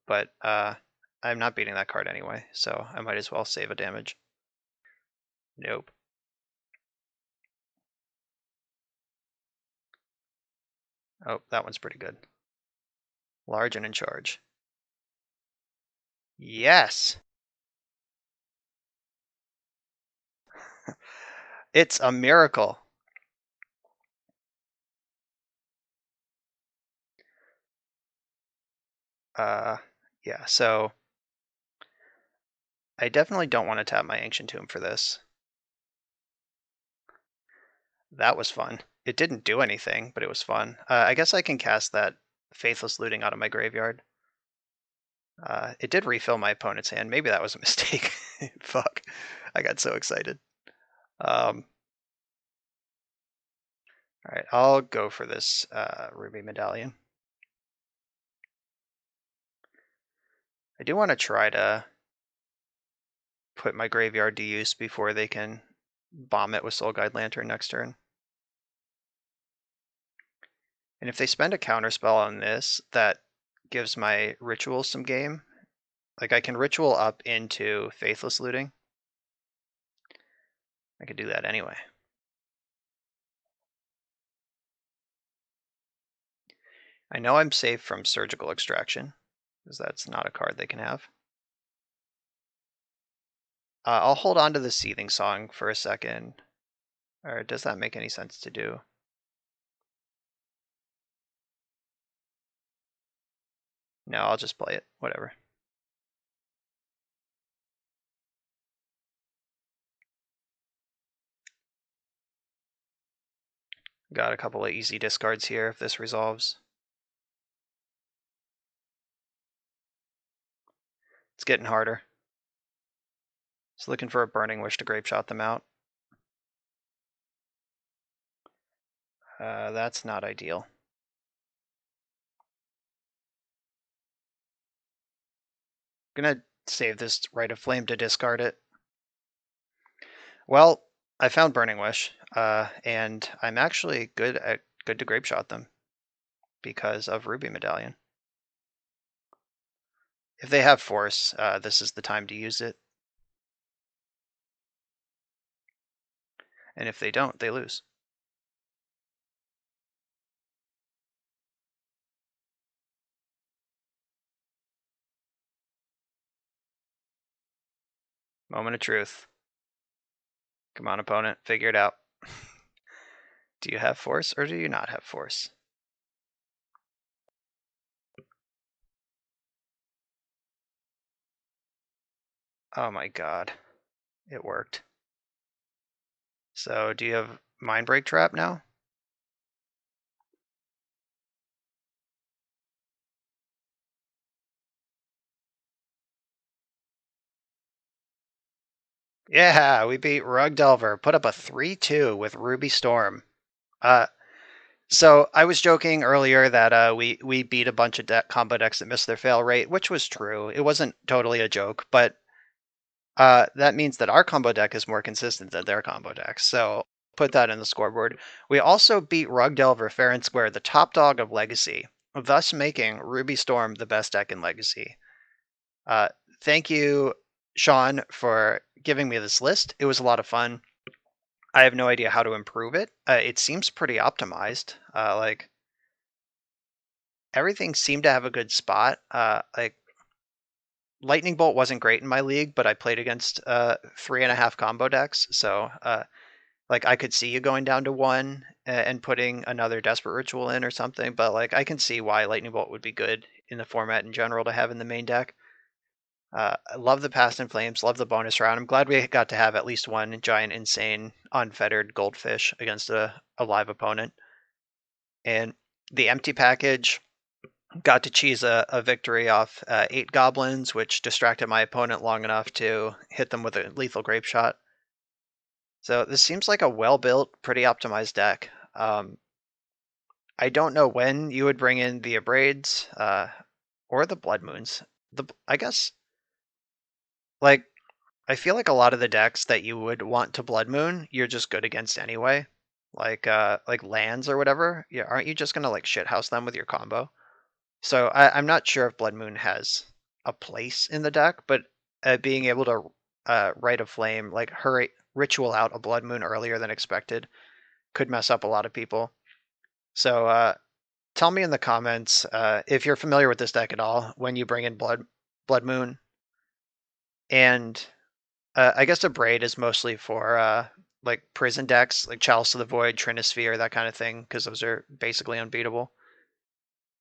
Speaker 2: But I'm not beating that card anyway, so I might as well save a damage. Nope. Oh, that one's pretty good. Large and in charge. Yes! It's a miracle. Yeah, so I definitely don't want to tap my Ancient Tomb for this. That was fun. It didn't do anything, but it was fun. I guess I can cast that Faithless Looting out of my graveyard. It did refill my opponent's hand. Maybe that was a mistake. Fuck. I got so excited. Alright, I'll go for this Ruby Medallion. I do want to try to put my graveyard to use before they can bomb it with Soul Guide Lantern next turn. And if they spend a counterspell on this, that gives my ritual some game. Like I can ritual up into Faithless Looting. I could do that anyway. I know I'm safe from Surgical Extraction, because that's not a card they can have. I'll hold on to the Seething Song for a second. Or does that make any sense to do? No, I'll just play it. Whatever. Got a couple of easy discards here if this resolves. It's getting harder. Just looking for a Burning Wish to Grape Shot them out. That's not ideal. Gonna save this Rite of Flame to discard it. Well, I found Burning Wish, and I'm actually good to Grape Shot them because of Ruby Medallion. If they have Force, this is the time to use it. And if they don't, they lose. Moment of truth. Come on, opponent, figure it out. Do you have Force or do you not have Force? Oh my god. It worked. So, do you have Mindbreak Trap now? Yeah, we beat Rug Delver. Put up a 3-2 with Ruby Storm. So I was joking earlier that we beat a bunch of combo decks that missed their fail rate, which was true. It wasn't totally a joke, but that means that our combo deck is more consistent than their combo deck. So put that in the scoreboard. We also beat Rug Delver fair and square, the top dog of Legacy, thus making Ruby Storm the best deck in Legacy. Thank you, Sean, for giving me this list. It was a lot of fun. I have no idea how to improve it. It seems pretty optimized. Like everything seemed to have a good spot. Like Lightning Bolt wasn't great in my league, but I played against 3.5 combo decks, so like I could see you going down to 1 and putting another Desperate Ritual in or something. But like I can see why Lightning Bolt would be good in the format in general to have in the main deck. I love the Past in Flames, love the bonus round. I'm glad we got to have at least one giant, insane, unfettered goldfish against a live opponent. And the empty package, got to cheese a victory off 8 goblins, which distracted my opponent long enough to hit them with a lethal grape shot. So this seems like a well-built, pretty optimized deck. I don't know when you would bring in the Abrades or the Blood Moons. I guess, like, I feel like a lot of the decks that you would want to Blood Moon, you're just good against anyway. Like lands or whatever. Yeah, aren't you just gonna like shithouse them with your combo? So I'm not sure if Blood Moon has a place in the deck, but being able to Rite of Flame, like hurry ritual out a Blood Moon earlier than expected, could mess up a lot of people. So tell me in the comments if you're familiar with this deck at all when you bring in Blood Moon. And I guess a Braid is mostly for like prison decks, like Chalice of the Void, Trinisphere, that kind of thing, because those are basically unbeatable.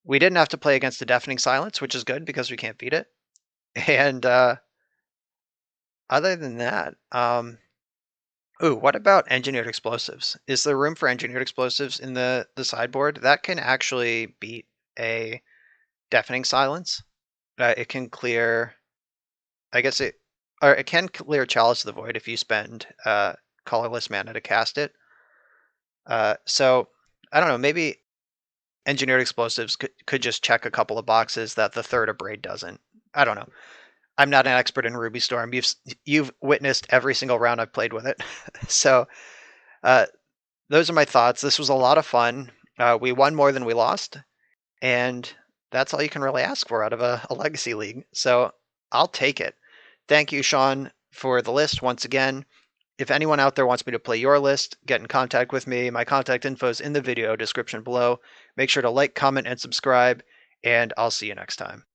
Speaker 2: We didn't have to play against a Deafening Silence, which is good because we can't beat it. And other than that, ooh, what about Engineered Explosives? Is there room for Engineered Explosives in the sideboard? That can actually beat a Deafening Silence. It can clear, I guess or it can clear Chalice of the Void if you spend colorless mana to cast it. So I don't know, maybe Engineered Explosives could just check a couple of boxes that the third Abrade doesn't. I don't know. I'm not an expert in Ruby Storm. You've witnessed every single round I've played with it. So uh, those are my thoughts. This was a lot of fun. We won more than we lost, and that's all you can really ask for out of a Legacy League. So I'll take it. Thank you, Sean, for the list once again. If anyone out there wants me to play your list, get in contact with me. My contact info is in the video description below. Make sure to like, comment, and subscribe, and I'll see you next time.